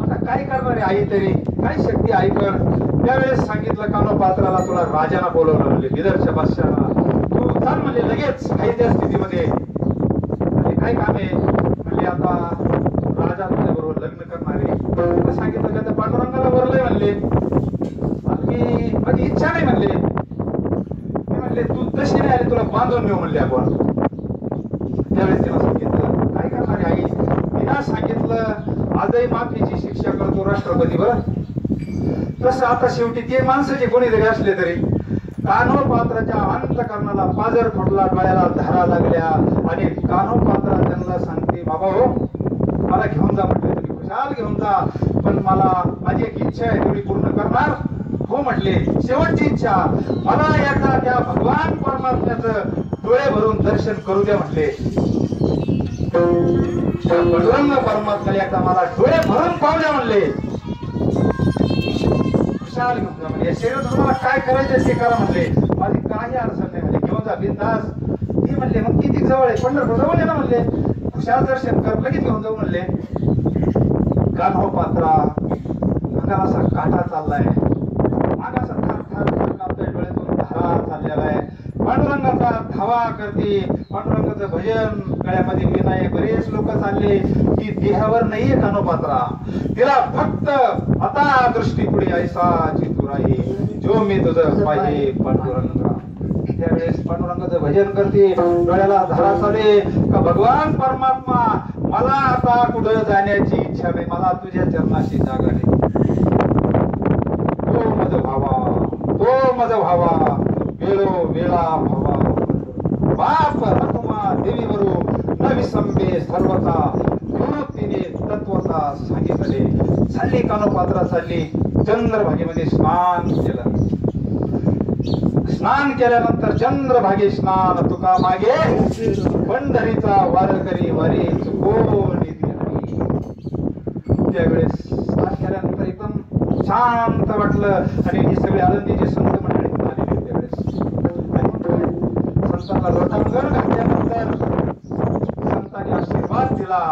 आता काय करणार आहे आई तरी, काय शक्ती आईकर. त्यावेळेस सांगितलं कानोपात्राला तुला राजाला बोलवलं म्हणले, बिदरच्या बादशाला. तू चाल म्हणले लगेच काही त्या स्थितीमध्ये. काय काम आहे म्हणले, आता राजा तुझ्या बरोबर लग्न करणार आहे. सांगितलं का त्या पांडुरंगाला वरलंय म्हणले, मी माझी इच्छा नाही म्हणले. म्हणले तू तशी नाही आली, तुला बांधून नेऊ म्हणले आपण. त्यावेळेस तिला सांगितलं काय करणार आई. तिला सांगितलं आजही माफीची शिक्षा करतो राष्ट्रपती बरं. तसं आता शेवटी ते माणसाचे कोणीतरी असले तरी कान्होपात्राच्या अंतकरणाला पाजर फुटला, डोळ्याला धारा लागल्या. आणि कान्होपात्रा त्यांना सांगते बाबा हो मला घेऊन जा म्हटले, तुम्ही खुशाल घेऊन जा, पण मला माझी एक इच्छा आहे तेवढी पूर्ण करणार. हो म्हटले, शेवटची इच्छा मला एकदा त्या भगवान परमात्म्याचं डोळे भरून दर्शन करू द्या म्हटले. पांडुरंग परमात्म्याला एकदा मला डोळे भरून पाहू द्या म्हणले. खुशाल घेऊन जा म्हणजे शरीरात तुम्हाला काय करायचं ते करा म्हणले, माझी काही अडचण नाही म्हणले, घेऊन जा बिनधास्त. ती म्हणले मग किती जवळ आहे, पंढरपूर जवळ आहे ना म्हणले, खुशाल दर्शन कर लगेच घेऊन जाऊ म्हणले. कान्होपात्रा अंगाला असा काटा चाललाय, अंगाचा थार थार थार कापतोय, डोळ्यातून धारा चाललेला आहे. पांडुरंगाचा धावा करते, पांडुरंगाचं भजन, गळ्यामध्ये वीणा आहे. बरेच लोक चालले, ती देहावर नाहीये कान्होपात्रा. तिला फक्त आता दृष्टी पुढे ऐसा चितुराई, जो मी तुझं पाहिजे पांडुरंगा. त्यावेळेस पांडुरंगाचं भजन करते, डोळ्याला धारा चाले का भगवान परमात्मा मला आता कुठं जाण्याची इच्छा नाही, मला तुझ्या चरणाशी जागा नाही. तो मज भावा, तो मज भावा, वेळो वेळा भावा, बाप रथुमा देवीवरू न विसंबे सर्वता, तिने तत्वता सांगितले. चालली कान्होपात्रा चालली, चंद्रभागेमध्ये स्नान केलं. स्नान केल्यानंतर चंद्रभागे स्नान तुका मागे, पंढरीचा वारकरी वारी चुकोनी दिली. त्यावेळेस स्नान केल्यानंतर एकदम शांत वाटलं आणि हे सगळे आनंदीचे संत मंडळी आलेले. त्यावेळेस संतांना लोटांगण घातल्यानंतर संतांनी आशीर्वाद दिला.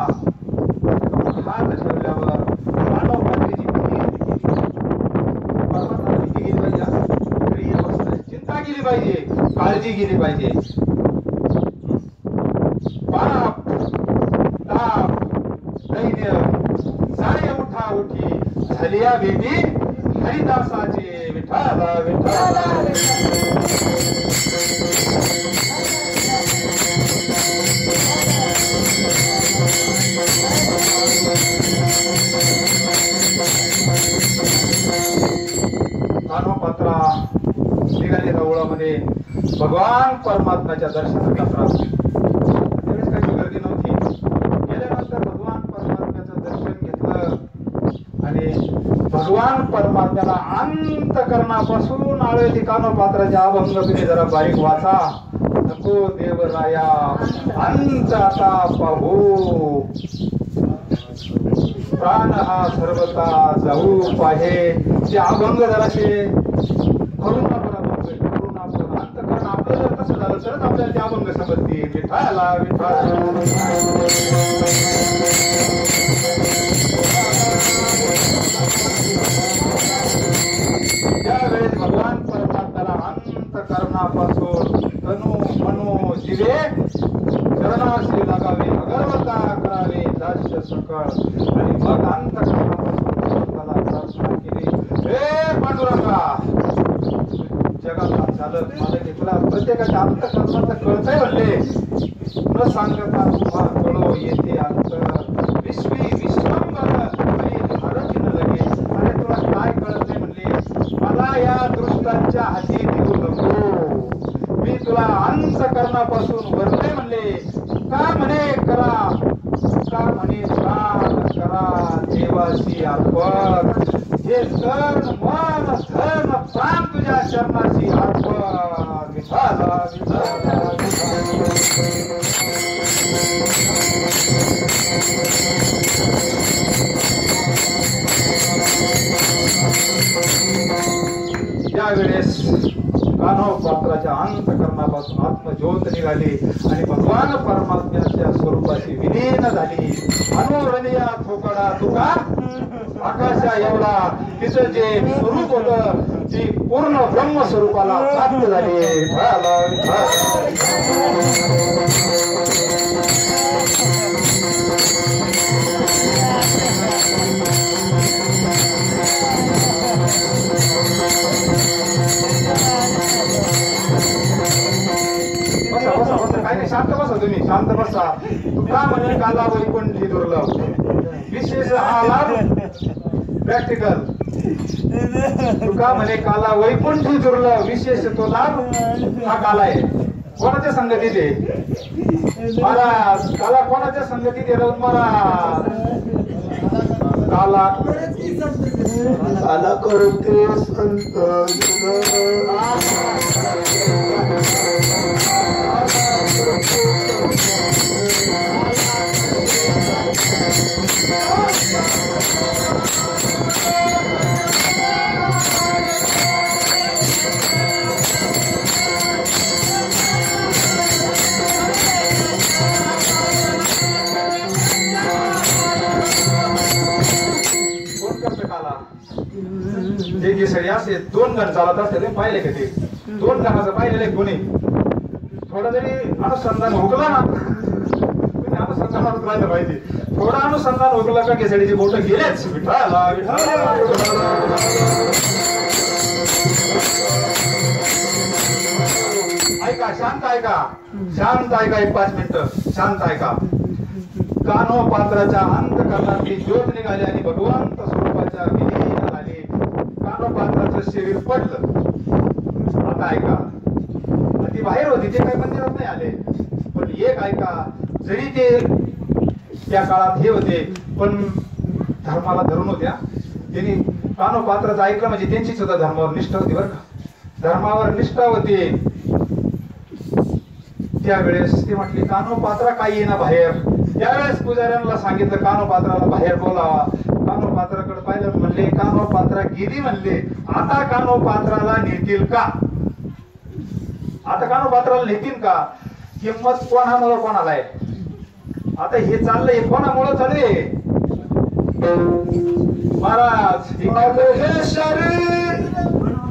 हात ठेवल्यावर कान्होपात्रेची चिंता केली पाहिजे, काळजी केली पाहिजे. बाप ताप दैन्य सारे उठा उठी झालिया बेटी हरिदासाची. विठ्ठला विठ्ठला. कान्होपात्रा निघाली रवळामध्ये. भगवान परमात्म्याच्या दर्शनाला प्राप्त. त्यावेळेस काही गर्दी नव्हती. गेल्यानंतर भगवान परमात्म्याचं दर्शन घेतलं आणि भगवान परमात्म्याला अंतकरणापासून आळती कानोपात्राचे अभंग तुम्ही जरा बारीक वाचा. नको देवराया अंत आता पाहू, प्राण हा सर्वता जाऊ पाहे. ते अभंग जराशे करुणापर अभंग, करुणापर अंतकरण आपलं जर कसं झालं तरच आपल्याला ते अभंग समजतील. विठाला विठाला त्यावेळेस भगवान परमात्म्याला अंतकरणापासून तनु मनो जीवे चरणाशी लागावे, अगरवता करावे दास्य सकळ. आणि मग अंतकरणापासून त्याला प्रार्थना केली. हे पांडुरंगा, जगाचा चालक मालक तुला प्रत्येकाच्या अंतकरणाचं कळतंय म्हणले. न सांगता तुम्हा कळो येते अंतर विश्वी विश्वंबर आणि भारती न लगे. अरे तुला काय कळत नाही म्हणले. मला या दृष्टांच्या हाती देऊ नको. मी तुला अंतकरणापासून वरले म्हणले. का म्हणे करा, का म्हणे प्राण करा देवाशी अर्पण. हे तन मन धन प्राण तुझ्या चरणाशी अर्पण. विठाला विठाला त्यावेळेस कान्होपात्राच्या अंतकरणापासून आत्मज्योत निघाली आणि भगवान परमात्म्याच्या स्वरूपाची विलीन झाली. मनोरनिया थोकडा तुका आकाशा एवढा तिचं जे स्वरूप होतं ती पूर्ण ब्रह्म स्वरूपाला प्राप्त झाली. काय नाही, शांत बसा तुम्ही, शांत बसा. तुका म्हणे काला वैकुंठी दुर्लभ. विशेष हा लाभ प्रॅक्टिकल. तुका म्हणे काला वैकुंठी दुर्लभ, विशेष तो लाभ हा काला आहे. कोणाच्या संगतीत आहे महाराज? काला कोणाच्या संगतीत आहे? राहून महाराज काला काला करते संत असे दोन गण चालत असते. तुम्ही पाहिले का ते दोन गणाचं पाहिलेलं कोणी? थोडं जरी अनुसंधान हुकला ना, तुम्ही अनुसंधानात राहिलं पाहिजे. थोडं अनुसंधान हुकलं का केसडीची बोट गेलेच. विठाला ऐका, शांत ऐका, शांत ऐका. एक 5 मिनिटं शांत ऐका. कान्होपात्राच्या अंतकरणातली ज्योत निघाली आणि भगवंत स्वरूपाच्या विलीन झाली. कान्होपात्राचं शरीर पडलं. आता ऐका, ती बाहेर होती, ते काही मंदिरात नाही आले. पण एक ऐका, जरी ते त्या काळात हे होते पण धर्माला धरून होत्या. त्यांनी कान्होपात्राचं ऐकलं म्हणजे त्यांची सुद्धा धर्मावर निष्ठा होती बरं का. धर्मावर निष्ठा होती. त्यावेळेस ते म्हटले कान्होपात्रा काही येईना बाहेर. त्यावेळेस पुजाऱ्यांना सांगितलं कान्होपात्राला बाहेर बोलावा. कान्होपात्राकडे पाहिलं, म्हणले कान्होपात्रा गेली म्हणले. आता कान्होपात्राला नेतील का? आता कान्होपात्राला नेतील का? किंमत कोणामुळे कोणाला आहे? आता हे चाललंय कोणामुळे चालू आहे महाराज? हे शरीर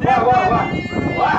वा वा वा वा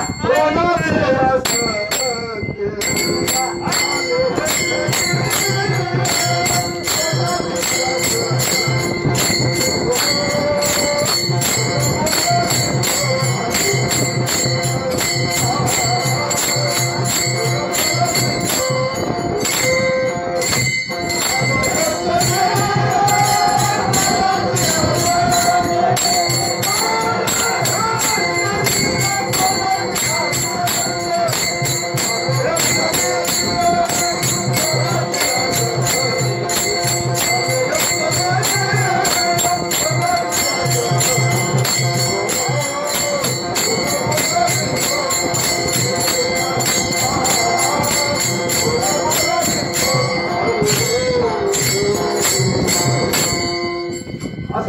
असं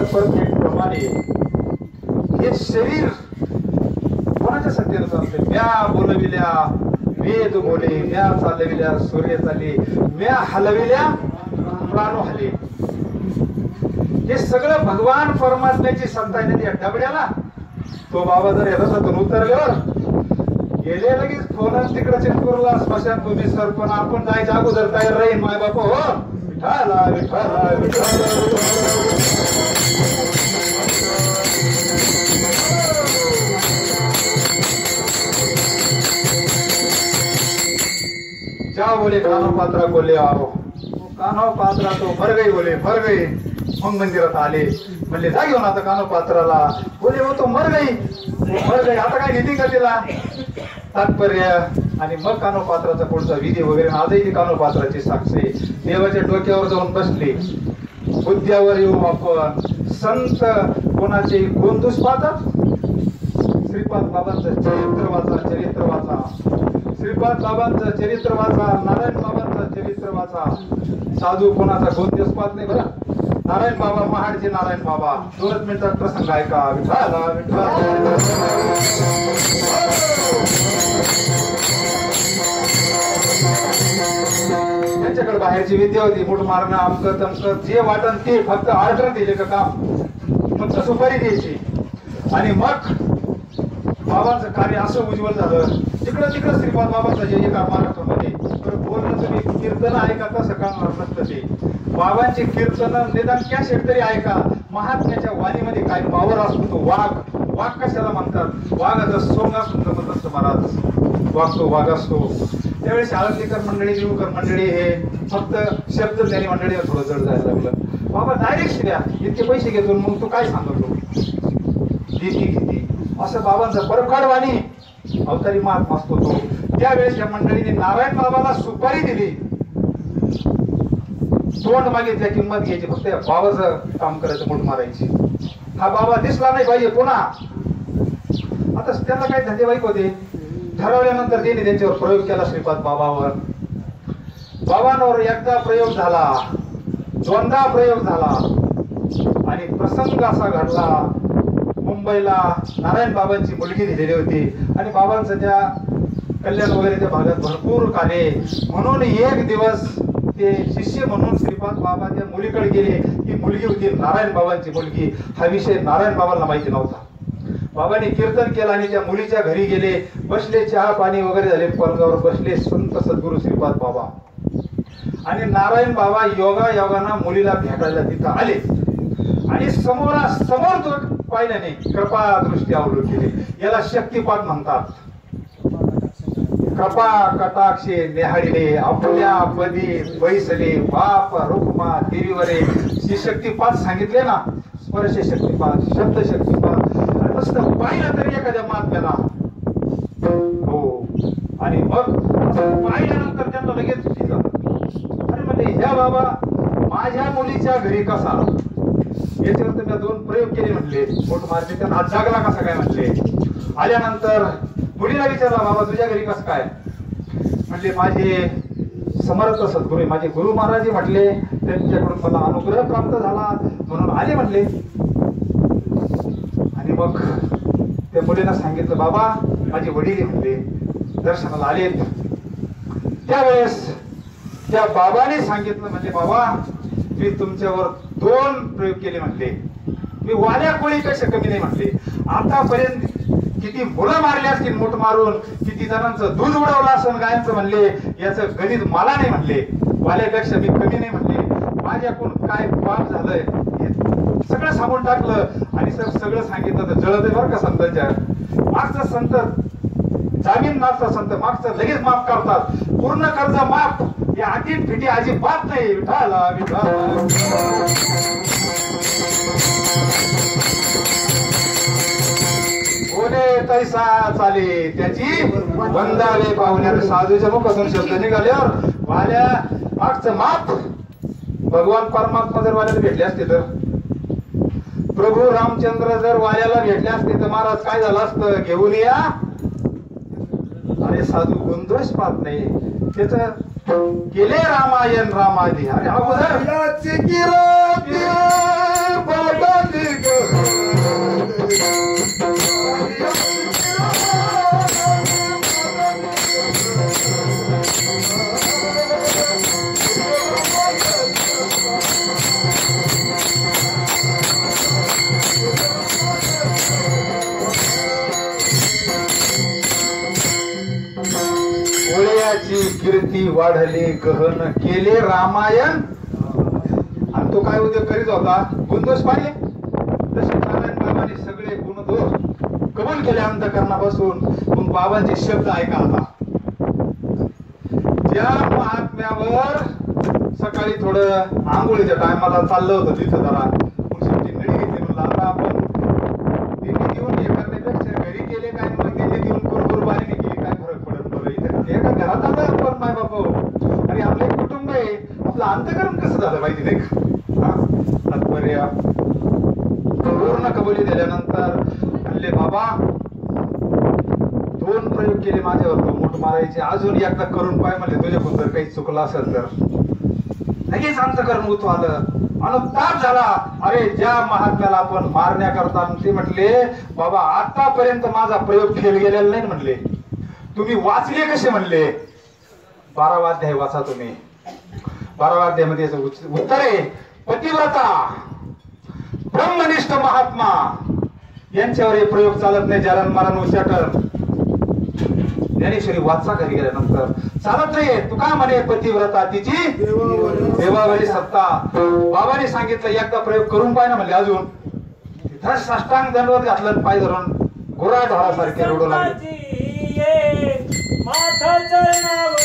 परफेक्ट प्रमाणे हे शरीर कोणाच्या सत्तेनं चालते? म्या बोलविल्या वेद बोले, म्या चालविल्या सूर्य चालले, म्या हलविल्या प्राणो हले. हे सगळं भगवान परमात्म्याची सत्ता आहे त्या डबड्याला. तो बाबा जर रथातून उतरल्यावर गेले लगेच फोन तिकडे चितपूरला स्मशानभूमी सर, पण आपण जायच्या अगोदर तयार राहील माय बाप. हो विठाला विठाला विठाला. क्या बोले कान्हो पात्रा को ले आओ. कान्हो पात्रा तो मर गई बोले, मर गई. मग मंदिरात आले, म्हणले जा घेऊन आता कान्हो पात्राला. बोले हो तो मर गई, मर गई, आता काय घेते का तिला? तात्पर्य. आणि मग कान्हो पात्राचा पुढचा विधी वगैरे. आजही ती कान्हो पात्राची साक्षी देवाच्या डोक्यावर जाऊन बसली. बुद्ध्यावर येऊ आपण. संत कोणाचे गोंदूस पाहतात? श्रीपाद बाबांचं चरित्र वाचा, चरित्र वाचा. श्रीपाद बाबांचं चरित्र वाचा, नारायण बाबांचं चरित्र वाचा. साधू कोणाचा गोंदूस पाहत नाही बरं. नारायण बाबा, महाडचे नारायण बाबा. 2 मिनिटात प्रसंग ऐका. विठाला विठाला. त्यांच्याकडे बाहेरची विद्या होती, मूठ मारणं, अमकं तमकं, जे वाटण ते फक्त ऑर्डर दिले का काम, फक्त सुपारी द्यायची. आणि मग बाबांचं कार्य असं उज्ज्वल झालं. तिकडं तिकडं श्रीपाद बाबांचा जय जयकार महाराष्ट्रामध्ये. बोलणं तुम्ही कीर्तन ऐका तसं कळणार नसतं ते. बाबांची कीर्तन निदान कॅसेट तरी ऐका. महात्म्याच्या वाणीमध्ये काय पावर असतो. तो वाघ. वाघ कशाला म्हणतात? वाघाचा सोंग असतो जमत असतं महाराज. वाघ तो वाघ असतो. त्यावेळेस आळंदीकर मंडळी, देऊकर मंडळी हे फक्त शब्द त्यांनी मंडळीवर थोडं जड जायला लागलं. बाबा डायरेक्ट शिद्या इतके पैसे घेतो, मग तू काय सांगतो? घेती असं बाबांचा परफाड वाणी. अवतारी महात्मा असतो तो. त्यावेळेस या मंडळीने नारायण बाबाला सुपारी दिली. तोंड मागितल्या किंमत घ्यायची, फक्त या बाबाचं काम करायचं, मूठ मारायची. हा बाबा दिसला नाही पाहिजे पुन्हा. आता त्यांना काय धंदेवाईक होते. ठरवल्यानंतर त्यांनी त्यांच्यावर प्रयोग केला श्रीपाद बाबावर. बाबांवर एकदा प्रयोग झाला, दोनदा प्रयोग झाला. आणि प्रसंग असा घडला. मुंबईला नारायण बाबांची मुलगी दिलेली होती. आणि बाबांचं त्या कल्याण वगैरे त्या भागात भरपूर कार्य. म्हणून एक दिवस ते शिष्य म्हणून श्रीपाद बाबा त्या मुलीकडे गेले. ती मुलगी होती नारायण बाबांची मुलगी. हा विषय नारायण बाबांना माहिती नव्हता. बाबांनी कीर्तन केलं आणि त्या मुलीच्या घरी गेले. बसले, चहा पाणी वगैरे झाले, पलंगावर बसले संत सद्गुरू श्रीपाद बाबा. आणि नारायण बाबा योगायोगानं मुलीला भेटायला तिथं आले. आणि समोर तो पाहिलं नाही, कृपा दृष्टी अवलंबून केली. याला शक्तिपात म्हणतात. कृपा कटाक्षे नेहाळले, आपल्या पदी बैसले, बाप रुक्मा देवीवरे. ही शक्तिपात सांगितले ना. स्पर्श शक्तिपात, शब्द शक्तिपात. नुसतं पाहिलं तरी एखाद्या महात्म्याला हो. आणि मग पाहिल्यानंतर त्यांना लगेच अरे म्हणजे ह्या बाबा माझ्या मुलीच्या घरी कसा? याच्यावर मी 2 प्रयोग केले म्हणले. मोठ मारले. त्यांना हात जागला कसा काय म्हणले. आल्यानंतर मुलीला विचारला, बाबा तुझ्या घरी कसं काय? म्हणले माझे समर्थ सद्गुरू, माझे गुरु महाराज म्हटले, त्यांच्याकडून मला अनुग्रह प्राप्त झाला म्हणून आले म्हणले. आणि मग त्या मुलीला सांगितलं, बाबा माझे वडील म्हणले दर्शनाला आलेत. त्यावेळेस त्या बाबाने सांगितलं, म्हणजे बाबा मी तुमच्यावर 2 प्रयोग केले म्हणले. मी वाल्या कोळीपेक्षा कमी नाही म्हणले. आतापर्यंत किती मुलं मारली असतील मोठ मारून, किती जणांचं दूध उडवलं असेल गायांचं म्हणले, याचं गणित मला नाही म्हणले. वाल्यापेक्षा मी कमी नाही म्हणले. माझ्याकडून काय पाप झालंय हे सगळं सांगून टाकलं. आणि सगळं सांगितलं तर जळत आहे बरं का संतांच्या. मागचं संत जामीन मागचा संत मागचं लगेच माफ करतात. पूर्ण कर्ज माफ. या अटीत फिटी अजिबात नाही. विठाला विठाला. कोणे तैसा चाले त्याची वंदावे पाहुण्यावर. साधूच्या मुखातून शब्द निघाल्यावर वाल्या मागचं माफ. भगवान परमात्मा जर वाल्याला भेटले असते तर प्रभू रामचंद्र जर वाल्याला भेटले असते तर महाराज काय झालं असतं, घेऊन या. अरे साधू गोंधळच पाहत नाही, त्याच केले रामायण रामादी. अरे अगोदर कीर्ती वाढले गहन केले रामायण. आणि तो काय उद्योग करीत होता, गुणदोष पाहिले. तसे नारायण बाबांनी सगळे गुणदोष कबूल केले अंतकरणापासून. पण बाबांचे शब्द ऐका आता. ज्या महात्म्यावर सकाळी थोडं आंघोळीच्या टायमाला चाललं होतं तिथं जरा, मग शेवटी नडी घेतली. म्हणलं आता आपण दिल्ली देऊन हे करण्यापेक्षा घरी गेले काय, मग दिल्ली देऊन कुरकुरबारीने गेली काय फरक पडत बरं. इथे एका घरात आलं आपण माय बाप आणि आपलं एक कुटुंब आहे. आपलं अंतकरण कसं झालं पाहिजे नाही का. तात्पर्य पूर्ण कबुली दिल्यानंतर म्हणले बाबा 2 प्रयोग केले माझ्यावर, तो मूठ मारायचे. अजून एकदा करून पाय म्हणले, तुझ्याकडून जर काही चुकलं असेल तर. लगेच अंतकरण उतू आलं, अनुताप झाला. अरे ज्या महात्म्याला आपण मारण्याकरता, ते म्हटले बाबा आतापर्यंत माझा प्रयोग फेल गेलेला नाही म्हणले. तुम्ही वाचले कसे म्हणले. 12वा अध्याय वाचा तुम्ही. 12वा अध्यायामध्ये उत्तर आहे, पतिव्रता ब्रह्मनिष्ठ महात्मा यांच्यावर हे प्रयोग चालत नाही. जलन मरण उच्चाटन. ज्ञानेश्वरी वाचा घरी गेल्यानंतर चालत नाही. तू का म्हणे पतिव्रता तिची देवावरी सत्ता. बाबांनी सांगितलं एकदा प्रयोग करून पाय ना म्हणले. अजून तिथं साष्टांग दंडवत घातलं, पाय धरून गोरा ढोरासारखे रडू लागले. माथा चरणावरी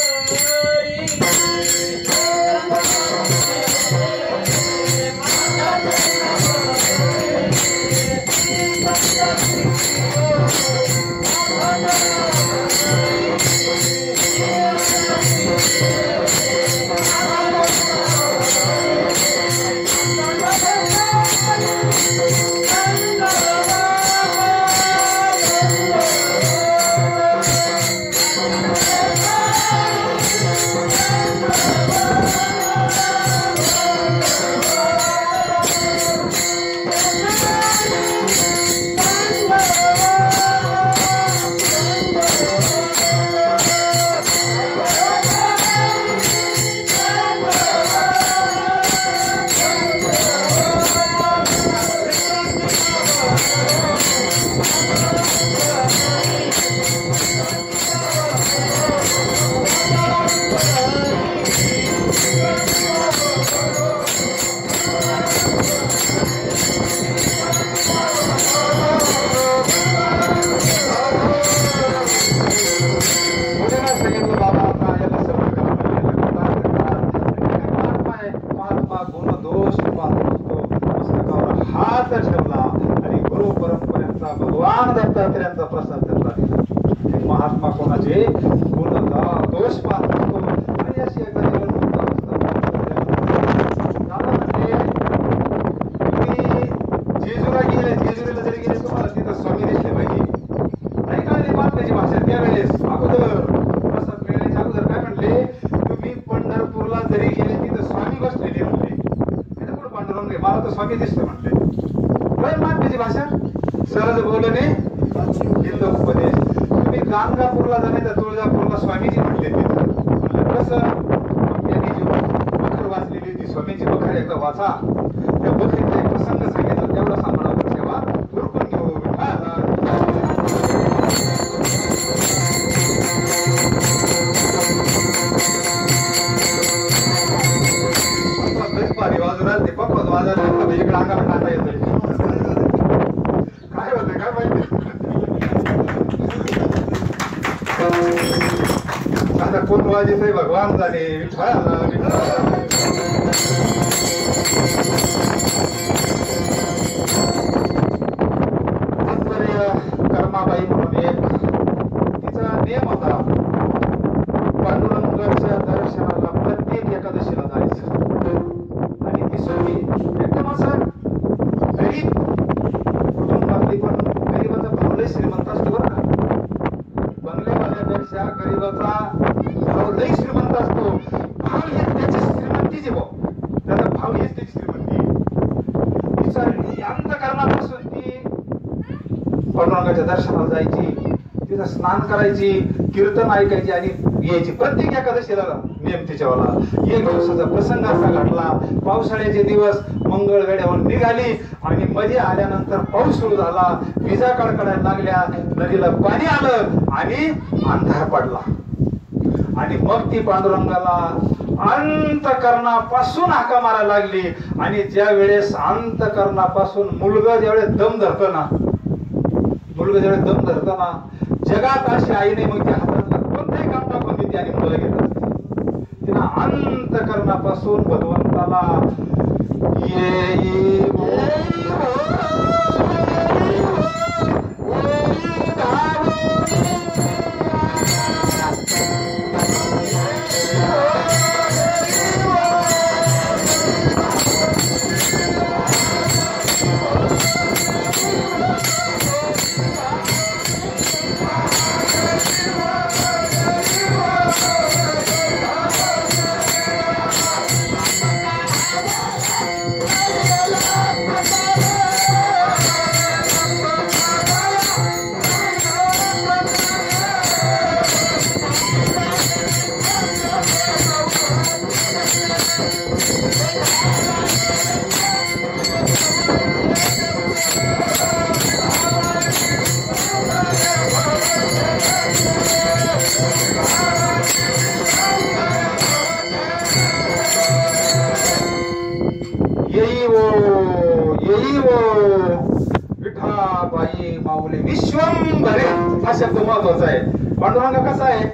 भगवान दत्तात्रेयांचा प्रसाद त्याचा. महात्मा कोणाचे गुण दोष पाहत असतो. आणि अशी एकदा जेजुरीला गेले, जेजुरीला जरी गेले तुम्हाला तिथं स्वामी दिसले पाहिजे नाही का. महात्म्याची भाषा त्यावेळेस अगोदर प्रसाद मिळण्याच्या अगोदर काय म्हणले, तुम्ही पंढरपूरला जरी गेले तिथं स्वामी बसलेले म्हणले. तिथं कुठं पांडुरंग आहे, मला तर स्वामी दिसतो म्हणले. महात्म्याची भाषा सहज बोलणे हिंद उपदेश. तुम्ही गाणगापूरला जाण्याचा तुळजापूरला स्वामीजी म्हटले तिथं. कसं त्यांनी जी बखर वाचलेली होती स्वामीची बखर एकदा वाचा. त्या बखरीचा एक प्रसंग सांगितलं, तेवढं सांगणार तेव्हा उरकून घेऊ. बाजूला ते पप्पा वाजायला इकडे अंगाला टाका येतोय. काय होतं काय माहिती. आता कोण वाजित आहे भगवान झाले. कर्माबाई म्हणून एक तिचा नियम होता, पांडुरंगाच्या दर्शनाला प्रत्येक एकादशीला जायचं. आणि ती स्वामी एकदम असं गरीब पांडुरंगाच्या दर्शनाला जायची, तिथं स्नान करायची, कीर्तन ऐकायची आणि यायची. प्रत्येक एकादशीला नियम तिच्यावाला. एक दिवसाचा प्रसंग असा घडला. पावसाळ्याचे दिवस, मंगळवेढ्यावर निघाली आणि मध्ये आल्यानंतर पाऊस सुरू झाला, विजा कडकडायला लागल्या, नदीला पाणी आलं आणि अंधार पडला. आणि मग ती पांडुरंगाला अंतकरणापासून हाका मारायला लागली. आणि ज्या वेळेस अंतकरणापासून मुलगा ज्यावेळेस दम धरतो ना, जगात अशी आई नाही मग त्या हातातला कोणताही काम टाकून देते आणि मुलं घेत असते. तिला अंतकरणापासून भगवंताला विठाबाई माऊली विश्वंभरे हा शब्द महत्वाचा आहे. पांडुरंग कसा आहे?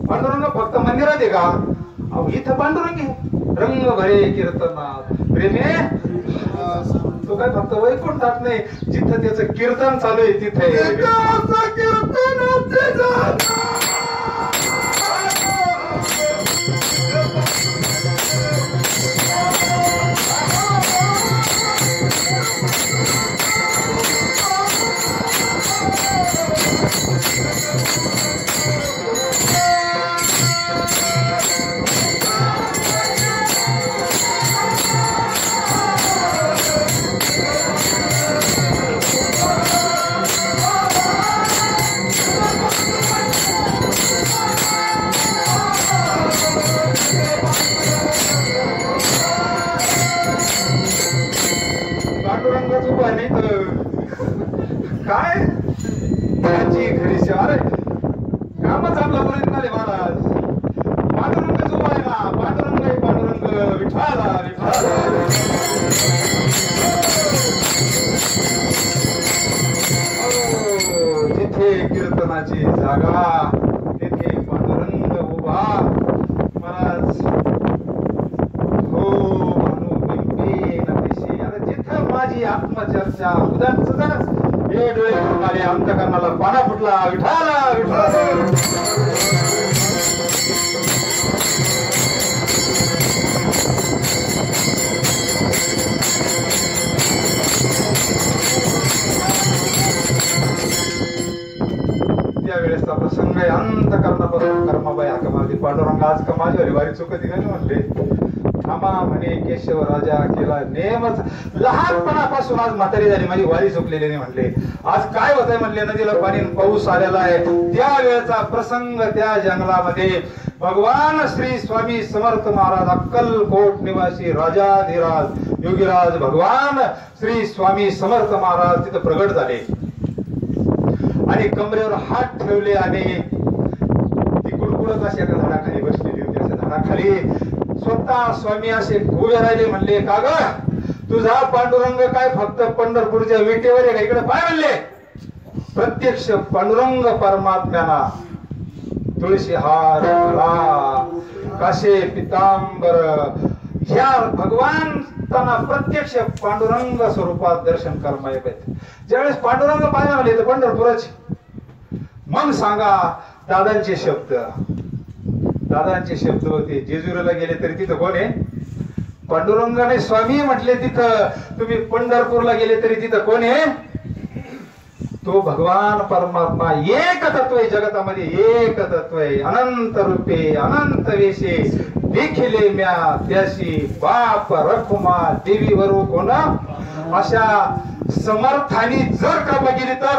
पांडुरंग फक्त मंदिरात आहे का? अहो इथं पांडुरंग आहे. रंग भरे कीर्तनात प्रेमे, तो काय फक्त वैकुंठात नाही, जिथं त्याचं कीर्तन चालू आहे तिथे काय त्याची खरी अरे कामच आपला पर्यंत झाले महाराज. पांडुरंग जो आहे ना, पांडुरंग विठाला जिथे कीर्तनाची जागा तिथे पांडुरंग उभा. महाराज हो अरे जिथं माझी आत्मचर्चा उदाच हे डोळे फुटणारे अंतकरणाला पाना फुटला विठाला विठाला. त्यावेळेसचा प्रसंग आहे. अंतकरणापासून कर्माबाई हाका मारली. पांडुरंग आज का माझ्यावर वारी चुकती का म्हणले. थांबा म्हणे केशव राजा केला नेमच. लहानपणापासून आज म्हातारी झाली, माझी वारी चुकलेली नाही म्हणले. आज काय होतंय म्हणले, नदीला पाणी पाऊस आलेला आहे. त्यावेळेचा प्रसंग त्या जंगलामध्ये भगवान श्री स्वामी समर्थ महाराज अक्कलकोट निवासी राजाधिराज योगीराज भगवान श्री स्वामी समर्थ महाराज तिथे प्रगट झाले आणि कमरेवर हात ठेवले आणि ती कुडकुडत अशी एका झाडाखाली बसलेली होती. अशा झाडाखाली स्वतः स्वामी असे उभे राहिले. म्हणले का ग तुझा पांडुरंग काय फक्त पंढरपूरच्या विटेवर आहे का? इकडे पाय म्हणले. प्रत्यक्ष पांडुरंग परमात्म्याला तुळशी हार काशे पितांबर ह्या भगवान त्यांना प्रत्यक्ष पांडुरंग स्वरूपात दर्शन कर्म येत. ज्यावेळेस पांडुरंग पाहायला आले तर पंढरपुराचे. मग सांगा दादांचे शब्द होते. जेजुरीला गेले तरी तिथं कोण आहे? पांडुरंगाने स्वामी म्हटले. तिथं तुम्ही पंढरपूरला गेले तरी तिथं कोण आहे? तो भगवान परमात्मा एक तत्व आहे. जगतामध्ये एक तत्व आहे. अनंत रूपे अनंत वेशे देखिले म्या त्याशी बाप रखुमा देवी वरू कोणा. अशा समर्थानी जर कृपा केली तर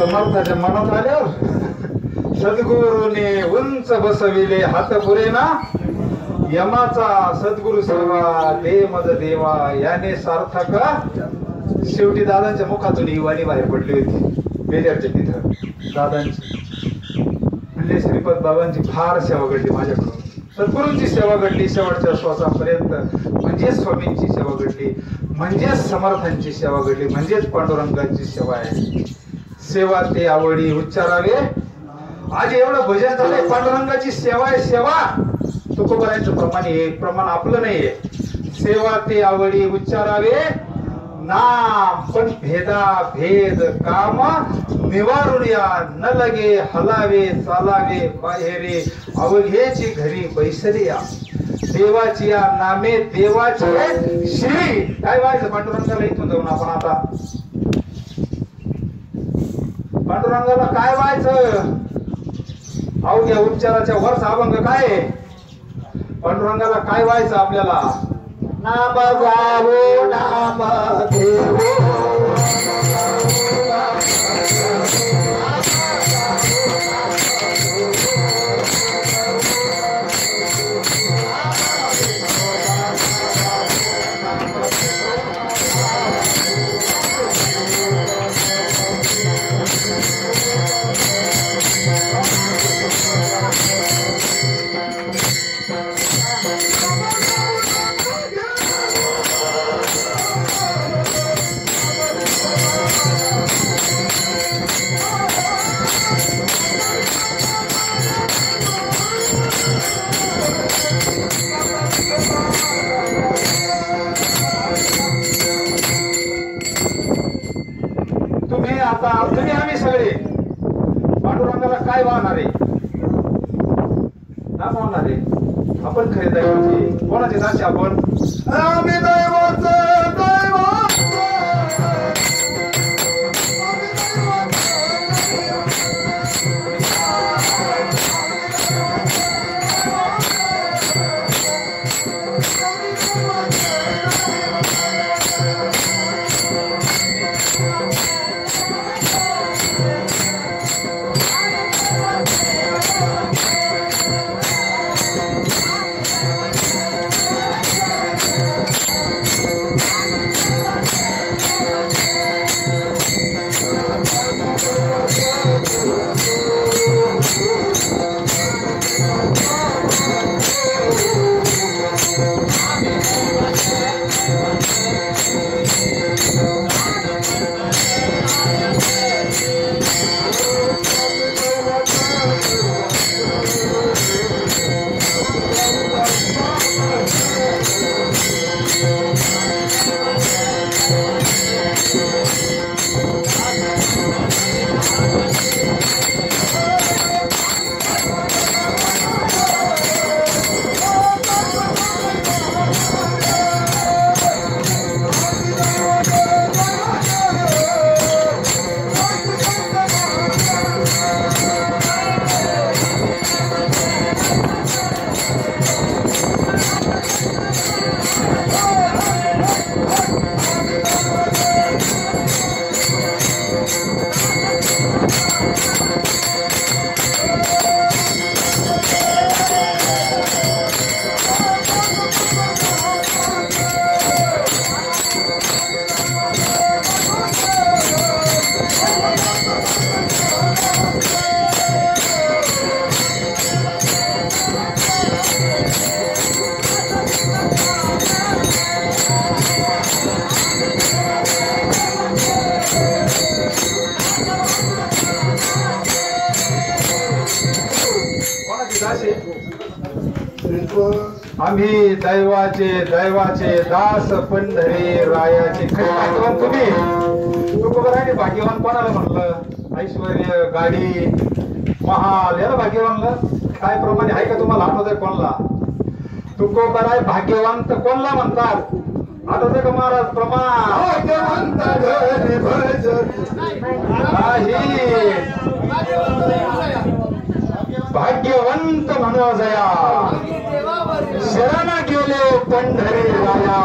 समर्थाच्या मनात आल्यावर सद्गुरूने उंच बसविले हात पुरे ना यमाचा सद्गुरु सेवा दे मज देवा याने सार्थक. शेवटी दादांच्या मुखातून ही वाणी बाहेर पडली होती बेजारच्या तिथं दादांची. म्हणजे श्रीपद बाबांची फार सेवा घडली माझ्याकडून. सद्गुरूंची सेवा घडली शेवटच्या श्वासापर्यंत. म्हणजेच स्वामींची सेवा घडली, म्हणजेच समर्थांची सेवा घडली, म्हणजेच पांडुरंगाची सेवा आहे. सेवा ते आवडी उच्चारावे. आज एवढं भजन झालंय, पांडुरंगाची सेवा आहे सेवा. तुकोबारांचं प्रमाण हे प्रमाण आपलं नाहीये. सेवा ते आवडी उच्चारावे नाम पण भेदा भेद काम निवारून या न लगे हलावे चालावे बाहेरे अवघेची घरी बैसले या. देवाची या नामे देवाचे श्री. काय व्हायचं पांडुरंगाला इथून जाऊन आपण आता पांडुरंगाला काय व्हायचं. अवघ्या उच्चाराच्या वरचा अभंग काय आहे. पांडुरंगाला काय व्हायचं आपल्याला. नाम गावो नाम घेवो तुम्ही आम्ही सगळे पांडुरंगाला काय वाहणार आहे. नाम वाहणार आहे. आपण खरे दैवाचे कोणाचे दासे आपण. आम्ही दैवाचं दैवाचं आम्ही दैवाचे दास पंढरी रायाचे. भाग्यवान तुम्ही. तुकोबाराने भाग्यवान कोणाला म्हणलं. ऐश्वर्य गाडी महाल याला भाग्यवानला काय प्रमाणे आहे का तुम्हाला आठवत आहे कोणला. तुकोबाराय भाग्यवान तर कोणला म्हणतात आठवत आहे का महाराज. प्रमाण भाग्यवंत म्हणो जया शरण गेले पंढरी राया.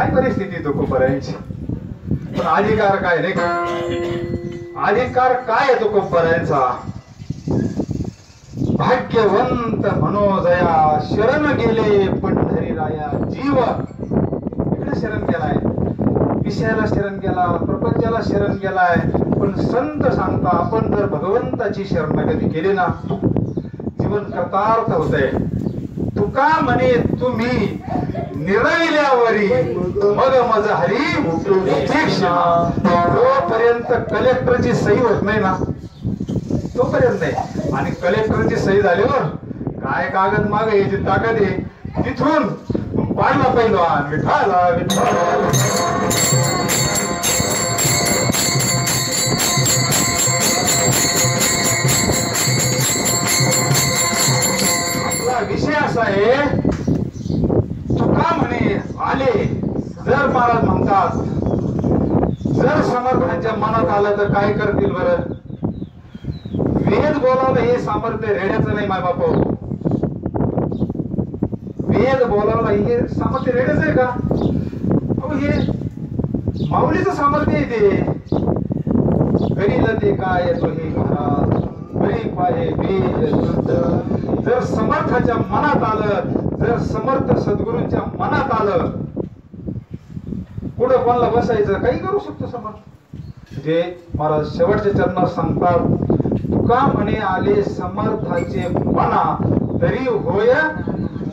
काय परिस्थिती तुकोबरायांची. पण अधिकार काय रे, अधिकार काय आहे तुकोबरायांचा. भाग्यवंत मनोजया शरण गेले पंढरी राया. जीव इकडे शरण गेलाय, विषयाला शरण गेला, प्रपंचाला शरण गेलाय. पण संत सांगता आपण जर भगवंताची शरणागती केली ना, जीवन कृतार्थ होतंय. तुका म्हणे तुम्ही निरविल्यावरी मग मज हरी तीक्ष्ण. जोपर्यंत कलेक्टरची सही होत नाही ना तोपर्यंत नाही. आणि कलेक्टरची सही झाल्यावर काय कागद मागे याची ताकद आहे. तिथून पाडला पहिलवान विठाला विठाला. आपला विषय असा आहे, तुका म्हणे आले. जर महाराज म्हणतात जर समर्थांच्या मनात आलं तर काय करतील बरं. वेद बोलावलं हे सामर्थ्य रेड्याचं नाही. माय बापा, वेद बोलावलं हे सामर्थ्य रेड्याचं आहे का. अहो हे माऊलीचं सामर्थ्य आहे. ते करील ते काय येतो हे महाराज बरी पाहे वेद. जर समर्थाच्या मनात आलं, जर समर्थ सद्गुरूंच्या मनात आलं, पुढे कोणाला बसायचं काही करू शकतो समर्थ. जे महाराज शेवटच्या चरणात सांगतात, तुका म्हणे आले समर्थाचे मना तरी होय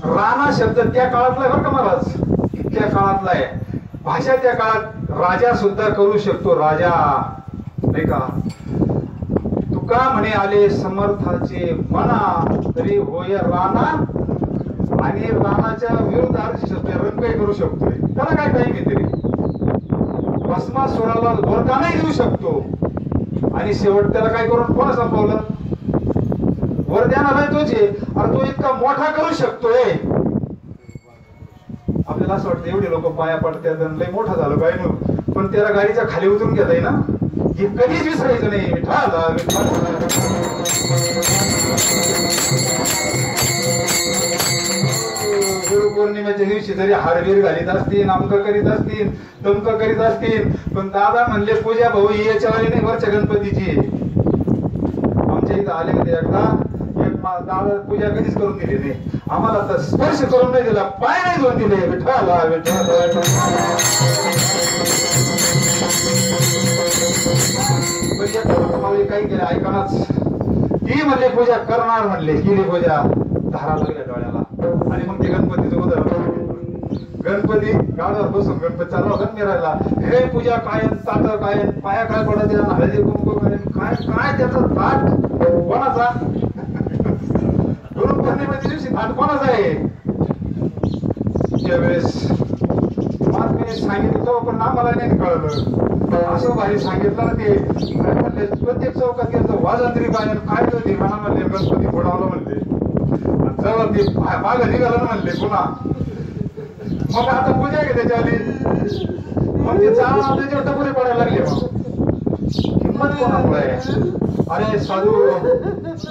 राणा. शब्द त्या काळातला बरं का महाराज, त्या काळातला आहे. भाषा त्या काळात राजा सुद्धा करू शकतो. राजा नाही का. तुका म्हणे आले समर्थाचे मना तरी होय राणा. आणि राणाच्या विरोधात शब्द रंग करू शकतोय. त्याला काय टाइम आहे तरी भस्मासुराला वरदानही देऊ शकतो. आणि शेवट त्याला काय करून कोण संपवलं. वरदान आलाय तोच आहे. अरे तो इतका मोठा करू शकतोय. आपल्याला असं वाटतं एवढे लोक पाया पडतात लय मोठा झालं काय मग, पण त्याला गाडीच्या खाली उतरून घेताय ना, हे कधीच विसरायचं नाही. विठाला विठाला. गुरुपौर्णिमेच्या दिवशी जरी हारवीर घालीत असतील, नामकं करीत असतील, तमकं करीत असतील, पण दादा म्हणले पूजा भाऊ ही याच्यावाली नाही वरच्या गणपतीची. आमच्या इथं आले कधी एकदा दादा पूजा कधीच करून दिली नाही आम्हाला. तर स्पर्श करून नाही दिला, पाय नाही धुवून दिले. विठाला विठाला. काही केलं ऐकणाच. ती म्हणले पूजा करणार म्हणले, केली पूजा, धारा लागल्या डोळ्याला. आणि मग ते गणपतीचं उदाहरण, गणपती गावावर बसून गणपती चालू होता मिरायला. हे पूजा काय, ताट काय, पाया काय पडत, हळदी कुंकू काय काय त्याचा ताट कोणाचा. गुरुपौर्णिमेच्या दिवशी ताट कोणाचा आहे. त्यावेळेस महात्म्याने सांगितलं पण आम्हाला नाही कळलं. असं भारी सांगितलं ना ते. म्हणले प्रत्येक चौकात गेलं वाजंत्री पाहिजे काय होती म्हणा. म्हणले गणपती फोडावला म्हणले. जवळ ते माग निघालं म्हणले पुन्हा. मग आता पूजा आहे त्याच्यावाली. मग ते चालू त्याच्यावर टपुरे पडायला लागले. मग किंमत कोणामुळे. अरे साधू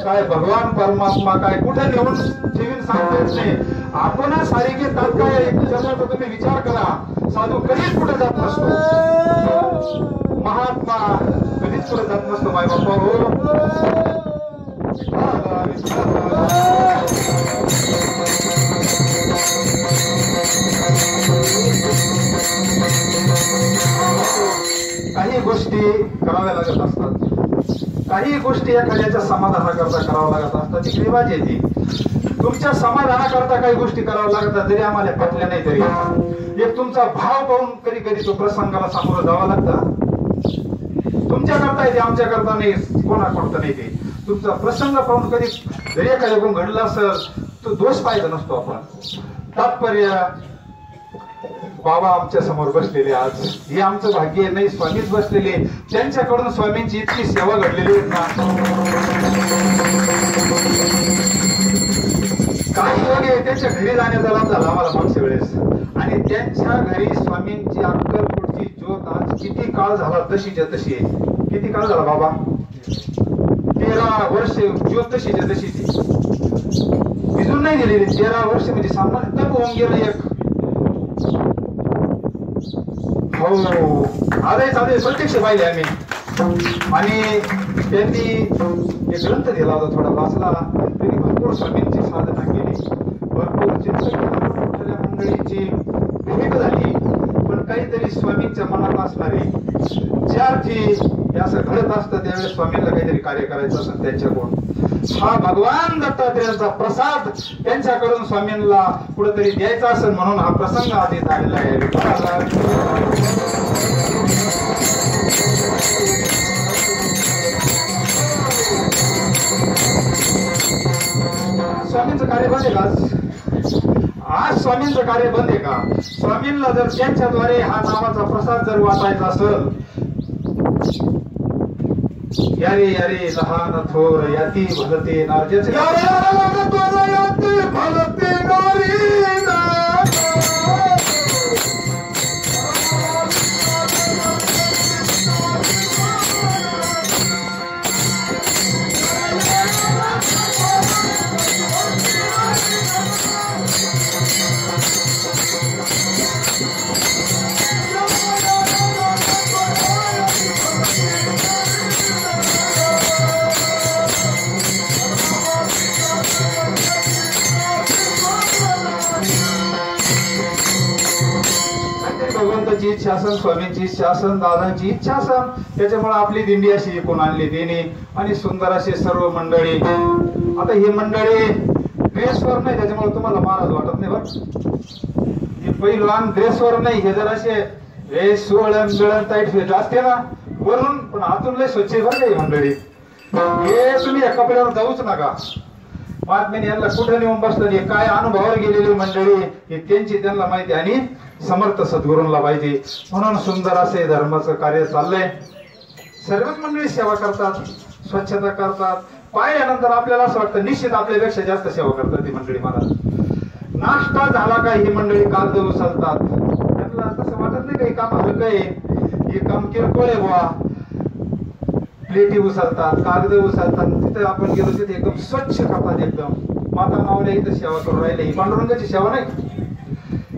काय भगवान परमात्मा काय कुठे नेऊन ठेवीन सांगता येत नाही. आपण सारिके तात्काळ तुम्ही विचार करा. साधू कधीच कुठे जात नसतो. महात्मा कधीच पुढे जात नसतो. माय बाप्पा हो. काही गोष्टी कराव्या लागत असतात. काही गोष्टी एखाद्याच्या समाधानाकरता कराव्या लागत असतात. ती रिवाज आहे. ती तुमच्या समाधानाकरता काही गोष्टी कराव्या लागतात जरी आम्हाला पटल्या नाही तरी. एक तुमचा भाव पाहून कधी कधी तो प्रसंगाला सामोरं जावं लागतं. तुमच्या करता येते, आमच्या करता नाही, कोणाकडता नाही. ते तुमचा प्रसंग पाहून कधी जरी एखाद्या कोण घडला असेल तो दोष पाहायचा नसतो आपण. तात्पर्य बाबा आमच्या समोर बसलेले आज हे आमचं भाग्य नाही. स्वामीच बसलेले, त्यांच्याकडून स्वामींची इतकी सेवा घडलेली आहे ना. काही योगे त्यांच्या घरी जाण्याचा लाभ झाला आम्हाला मागच्या वेळेस. आणि त्यांच्या घरी स्वामींची अक्कलकोटची ज्योत आज किती काळ झाला तशीच्या तशी आहे. किती काळ झाला बाबा. 13 वर्ष ज्योत तशीच्या तशी ती भिजून नाही गेलेली. 13 वर्ष म्हणजे सामान्य तप होऊन गेलं. एक हो आले प्रत्यक्ष पाहिले आम्ही. आणि त्यांनी एक ग्रंथ दिला होता थोडा वाचला. त्यांनी भरपूर स्वामींची साधना केली, भरपूर चिंतन केलं, मंडळीची भेट झाली. पण काहीतरी स्वामींच्या मनात असणारे ज्या अर्थी हे असं घडत असतं त्यावेळेस स्वामींना काहीतरी कार्य करायचं असं त्यांच्याकडून हा भगवान दत्तात्रेयांचा प्रसाद त्यांच्याकडून स्वामींना कुठेतरी द्यायचा असेल म्हणून हा प्रसंग आधी झालेला आहे. स्वामींचं कार्य बंद आहे का आज? स्वामींचं कार्य बंद आहे का? स्वामींना जर त्यांच्याद्वारे हा नावाचा प्रसाद जर वाटायचा असेल, यारे यारे लहान थोर याती भलते नार्याचे भलते नारी ना. भगवंताची इच्छा असन, स्वामींची इच्छा असन, दादांची इच्छा असन, त्याच्यामुळे आपली दिंडी अशी एकूण आणली तिने. आणि सुंदर असे सर्व मंडळी. आता ही मंडळी ड्रेसवर नाही त्याच्यामुळे तुम्हाला महाराज वाटत नाही बरं. ही पहिलवान ड्रेसवर नाही, हे जर असे सुवळण बिळण टाईट फिट असते ना वरून, पण आतून लय स्वच्छ बरं काही मंडळी. हे तुम्ही या कपड्यावर जाऊच नका. महात्म्याने यांना कुठं नेऊन बसलं, काय अनुभवावर गेलेली मंडळी हे त्यांची त्यांना माहिती. आणि समर्थ सद्गुरूंना पाहिजे म्हणून सुंदर असे धर्माचं कार्य चाललंय. सर्वच मंडळी सेवा करतात, स्वच्छता करतात. पाहिल्यानंतर आपल्याला असं वाटतं निश्चित आपल्यापेक्षा जास्त सेवा करतात ही मंडळी. महाराज नाश्ता झाला का ही मंडळी कागद उचलतात. त्यांना तसं वाटत नाही काही काम हलकं आहे, हे काम किरकोळ आहे बुवा. प्लेटी उचलतात, कागद उचलतात. तिथे आपण गेलो तिथे एकदम स्वच्छ करतात. एकदम माता मावल्या इथं सेवा करून राहिले. ही पांडुरंगाची सेवा नाही.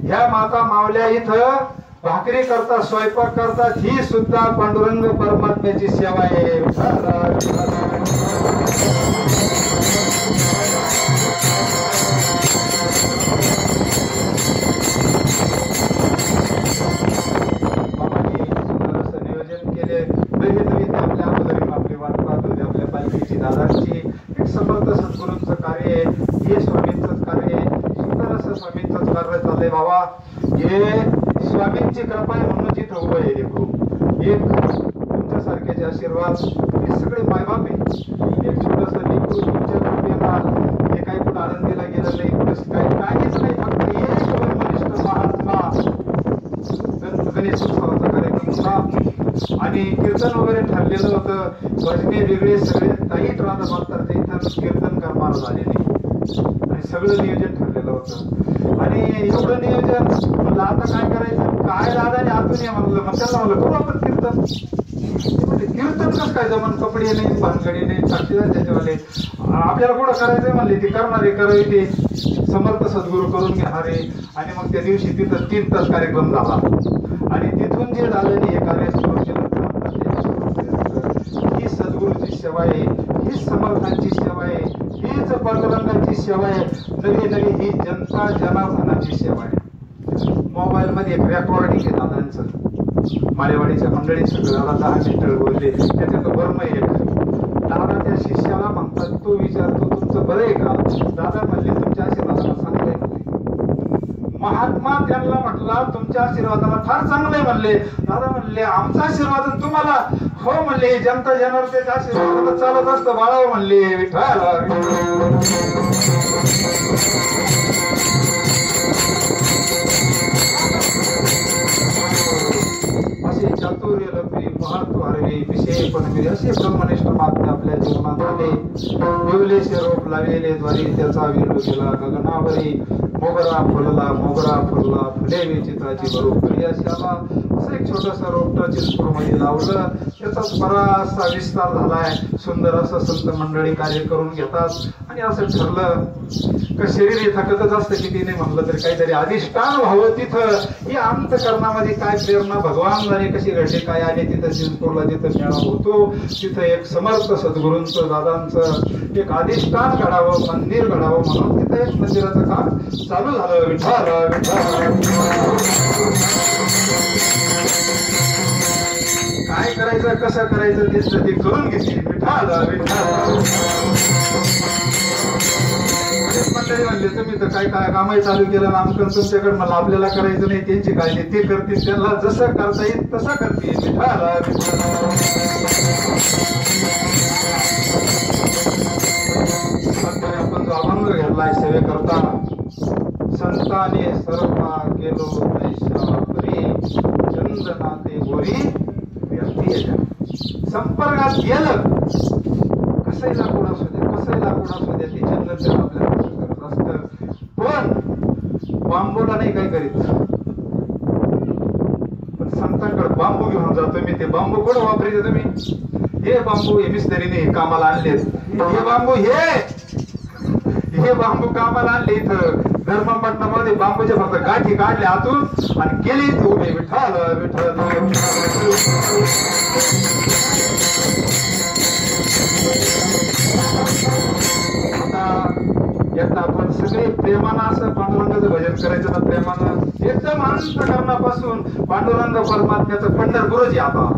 ह्या माता मावल्या इथं भाकरी करतात, स्वयंपाक करतात. ही सुद्धा पांडुरंग परमात्म्याची सेवा आहे. बाबांनी सुंदर असं नियोजन केले. आपल्या अगोदर आपली वाट पाहत होती आपल्या पालखीची, दादांची. एक समर्थ सद्गुरूंचं कार्य आहे, हे स्वामींचंच कार्य आहे. सुंदर असं स्वामींचंच कार्य चाललंय बाबा. हे स्वामींची कृपा आहे म्हणून जिथं उभं आहे. एक तुमच्यासारख्याचे आशीर्वाद, हे सगळे मायबाप आहे. एक छोटस लेकरू तुमच्या कृपेला हे काही कुठं आनंदीला गेलं नाही, कुठं काहीच नाही. फक्त एक वरिष्ठ महात्मा गणेश उत्सवाचा कार्यक्रम होता आणि कीर्तन वगैरे ठरलेलं होतं. भजने वेगळे सगळे टाईट राहत मात्र इथं कीर्तनकार महाराज आलेले आणि सगळं नियोजन ठरलेलं होतं. आणि एवढं नियोजन म्हणलं आता काय करायचं, काय दादाने आतून या म्हणलं. मग त्यांना म्हणलं करू आपण कीर्तन. कीर्तन कसं काय जमन, कपडे नाही, भानगडी नाही, साक्षीदार त्याच्यावाले. आपल्याला कुठं करायचंय म्हणले, ते करणारे करावे ते समर्थ सद्गुरू करून घेणारे. आणि मग त्या दिवशी तिथं 3 तास कार्यक्रम झाला. आणि तिथून जे झालं हे कार्य सुरू केलं. ही सद्गुरूची सेवा आहे, ही समर्थांची सेवा आहे, हीच पांडुरंगाची सेवा आहे. नवी नवी ही जनता जनार्दनाची सेवा आहे. मोबाईल मध्ये एक रेकॉर्डिंग आहे दादांचं. माळेवाडीच्या मंडळी सगळ्याला 10 मिनिटं बोलले. त्याच्यात बर्म एक दादा त्या शिष्याला म्हणतात, तो विचारतो तुमचं बरं आहे का? दादा म्हणले तुमच्या आशीर्वादाला चांगलं आहे. महात्मा त्यांना म्हटला तुमच्या आशीर्वादाला फार चांगलं आहे म्हणले. दादा म्हणले आमचा आशीर्वाद तुम्हाला? हो म्हणले जनता जनार्दनाच्या आशीर्वादाला चालत असतं बाळाव म्हणले. विठ्ठल असे चातुर्य लपी महत्व हरवे विषय पण असे ब्रह्मनिष्ठ महात्मे आपल्या जीवनात आले. येवलेचे रोप लावलेले द्वारी त्याचा विरू केला गगनावरी. मोगरा फुलला फुले विचित्राची बरोबरी अशाला असं एक छोटस रोपट चिंचपूरमध्ये लावलं. त्याचाच बराचसा विस्तार झालाय. सुंदर असं संत मंडळी कार्य करून घेतात आणि असं ठरलं का शरीर हे थकतच असतं किती नाही म्हणलं तरी काहीतरी अधिष्ठान व्हावं तिथं. ही अंतकरणामध्ये काय प्रेरणा भगवान जाणे कशी घडली काय आली तिथं चिंचपूरला जिथं मेळा होतो तिथं एक समर्थ सद्गुरूंचं दादांचं एक अधिष्ठान घडावं मंदिर घडावं म्हणून तिथं एक मंदिराचं काम चालू झालं. विठ्ठल काय करायचं कसं करायचं ते करून घेतली. मंडळी म्हणले तुम्ही तर काय काय कामही चालू केलं नामकरण तुमच्याकडे मला आपल्याला करायचं नाही त्यांची काळजी ते करतील त्यांना जसं करता येईल तसं करतील. आपण जो अभंग घेतलाय सेवे करताना संताने सर्वा केलो वैशापरी चंदनाते गोरी व्यक्ती संपर्कात गेलं कसंही लाकूड असू द्या ते चंदन आपल्याला करत असतं. पण बांबूला नाही काय करीत. पण संतांकडे बांबू घेऊन जातो मी. ते बांबू कुठं वापरायचे तुम्ही? हे बांबू हे मिस्त्रीने कामाला आणलेत. हे बांबू कामाला आणले इथं धर्मपट्टणामध्ये बांबूच्या फक्त गाठी काढल्या आतून आणि गेली तू विठ्ठल विठ्ठल. एकदा आपण सगळे प्रेमानं असं पांडुरंगाचं भजन करायचं ना प्रेमानं एकदम अंतकरणापासून पांडुरंग परमात्म्याचं पंढरपूरच आता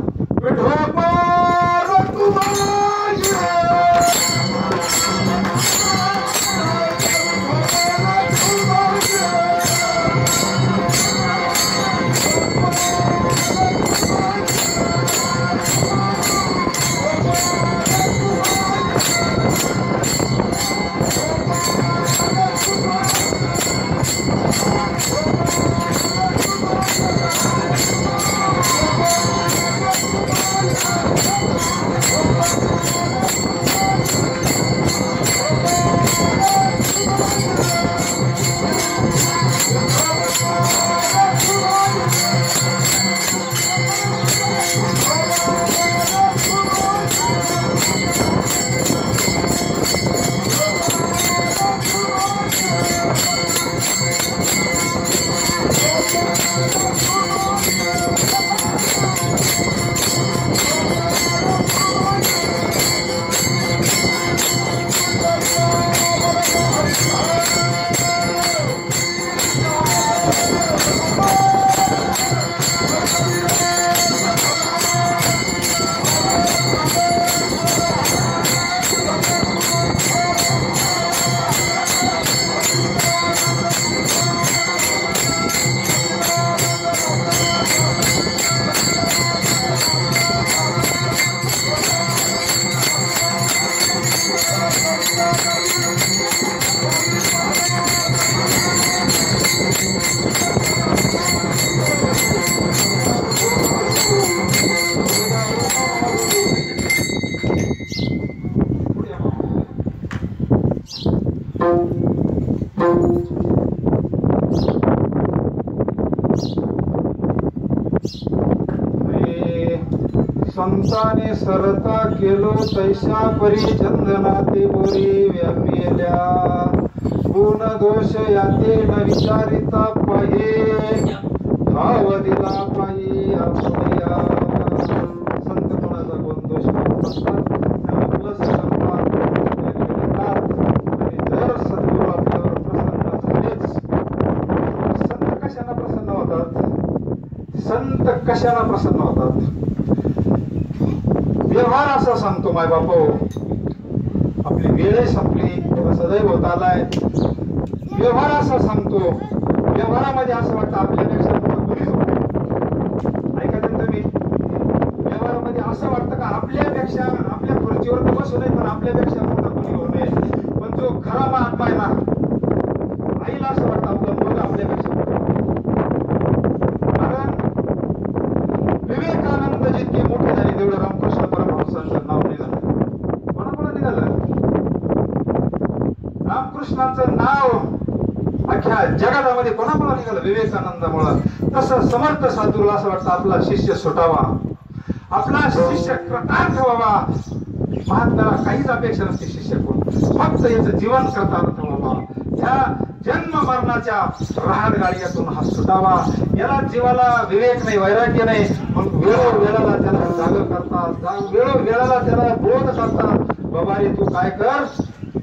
संताने सरता केलो तैशा परी चंदनाते बोरी व्यापिल्या गुण दोष याते न विचारिता पाहे भाव दिला पाहि आपल्या संत कोणाचा गुण दोष आपलं आणि जर सद्गुरू आपल्यावर प्रसन्न झालेच संत कशाला प्रसन्न होतात व्यवहार असा सांगतो माय बापो आपली वेळ संपली सदैव होत आलाय. व्यवहार असा सांगतो व्यवहारामध्ये असं वाटतं आपल्यापेक्षा कोणीच होत ऐका तुम्ही. व्यवहारामध्ये असं वाटतं का आपल्यापेक्षा आपल्या खुर्चीवर तर बसू नये पण आपल्यापेक्षा मोठा कोणी होऊ नये. पण जो खरा महात्मा आहे ना आईला असं वाटतं आपलं मुलं आपल्यापेक्षा. कारण विवेकानंद जितके मोठे झाले तेवढं रामकृष्ण परमहंसांचं नाव निघालं. कोणाकोणा निघालं? रामकृष्णांचं नाव अख्ख्या जगामध्ये कोणामुळे निघालं? विवेकानंदामुळं. तसं समर्थ साधूला असं वाटतं आपला शिष्य सुटावा, आपला शिष्य कृतार्थ व्हावा. महात्म्याला काहीच अपेक्षा नसते शिष्याकडून, फक्त याचं जीवन कृतार्थ व्हावा. ह्या जन्म मरणाच्या राहड गाडीतून हा सुटावा. याला जीवाला विवेक नाही, वैराग्य नाही, मग वेळोवेळाला त्याला जाग करतात, वेळोवेळाला त्याला बोध करतात. बाबा रे तू काय कर,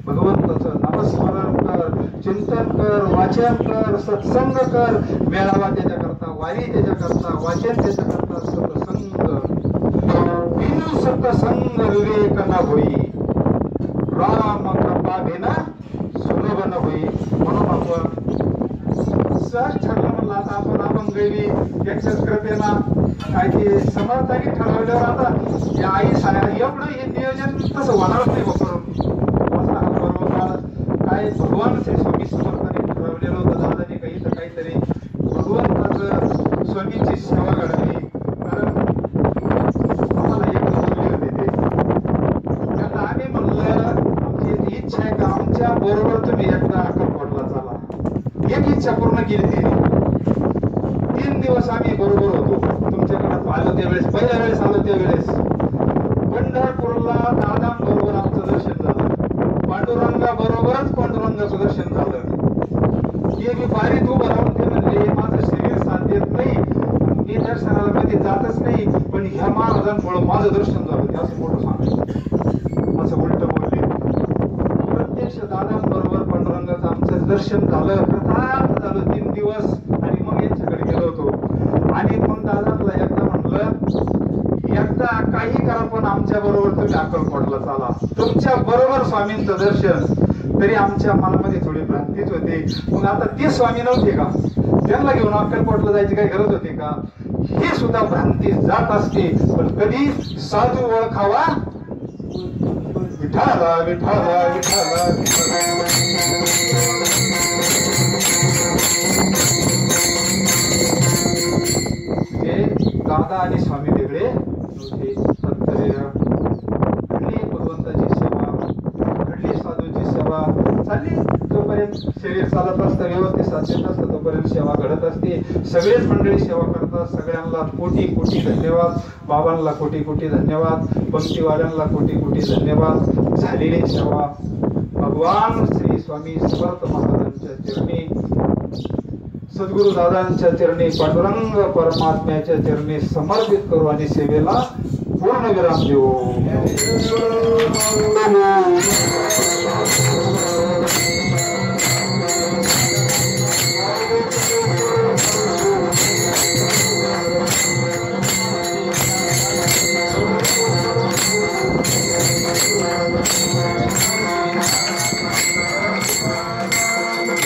भगवंताचं नामस्मरण कर, चिंतन कर, वाचन कर, सत्संग कर. मेळावा त्याच्याकरता, वारी त्याच्याकरता, वाचन त्याच्याकरता, सत्संग. बिनु सत्संग विवेक न होई, राम कृपा बिना सुलभ न होई. म्हणून आपण सहज ठरलं म्हणलं आता आपण गैरी याच्याच कृपेना काय ते समर्थाने ठरवल्यावर आता या आई साऱ्या एवढं हे नियोजन तसं होणारच नाही करून असा हा बरोबर काय भगवान श्री स्वामी समर्थाने ठरवलेलं होतं. दादाने काही तर काहीतरी भगवंताचं स्वामीची सेवा घडली. कारण आम्हाला एक बोलले होते ते, आता आम्ही म्हणलं आमची इच्छा आहे का आमच्या बरोबर तुम्ही एकदा अक्कलकोटला चाला. एक इच्छा पूर्ण केली त्यांनी. 3 दिवस आम्ही बरोबर होतो तुमच्याकडे आलो त्यावेळेस, पहिल्या वेळेस आलो त्यावेळेस पंढरपूरला दादांबरोबर आमचं दर्शन झालं, पांडुरंगा बरोबरच पांडुरंगाचं दर्शन झालं. हे मी बारीत उभं राहून ते म्हणले माझं शरीर साथ देत नाही, मी दर्शनाला कधी जातच नाही, पण ह्या महाराजांमुळे माझं दर्शन झालं. ते असं मोठं सांगायचं, असं उलट बोलले. प्रत्यक्ष दादांबरोबर पांडुरंगाचं आमचं दर्शन झालं, कृतार्थ झालं 3 दिवस. आणि मग यांच्याकडे गेलो होतो आणि मग दादांना एकदा म्हणलं एकदा काही करा पण आमच्या बरोबर तुम्ही अक्कलकोटला चाला, तुमच्या बरोबर स्वामींचं दर्शन. तरी आमच्या मनामध्ये थोडी भ्रांतीच होती. मग आता ते स्वामी नव्हते का, त्यांना घेऊन अक्कलकोटला जायची काही गरज होती का? हे सुद्धा भ्रांती जात असते. पण कधी साधू ओळखावा, विठाला विठाला विठाला दादा आणि स्वामी वेगळे नव्हते. घडली भगवंताची सेवा, घडली साधूची सेवा चालली. जोपर्यंत शरीर चालत असतं, व्यवस्थित साधत असतं, तोपर्यंत सेवा घडत असते. सगळेच मंडळी सेवा करतात. सगळ्यांना कोटी कोटी धन्यवाद. बाबांना कोटी कोटी धन्यवाद. पंक्तीवाल्यांना कोटी कोटी धन्यवाद. झालेली सेवा भगवान श्री स्वामी समर्थ महाराजांच्या चरणी, सद्गुरु दादांच्या चरणी, पांडुरंग परमात्म्याच्या चरणी समर्पित करू आणि सेवेला पूर्ण विराम देऊ.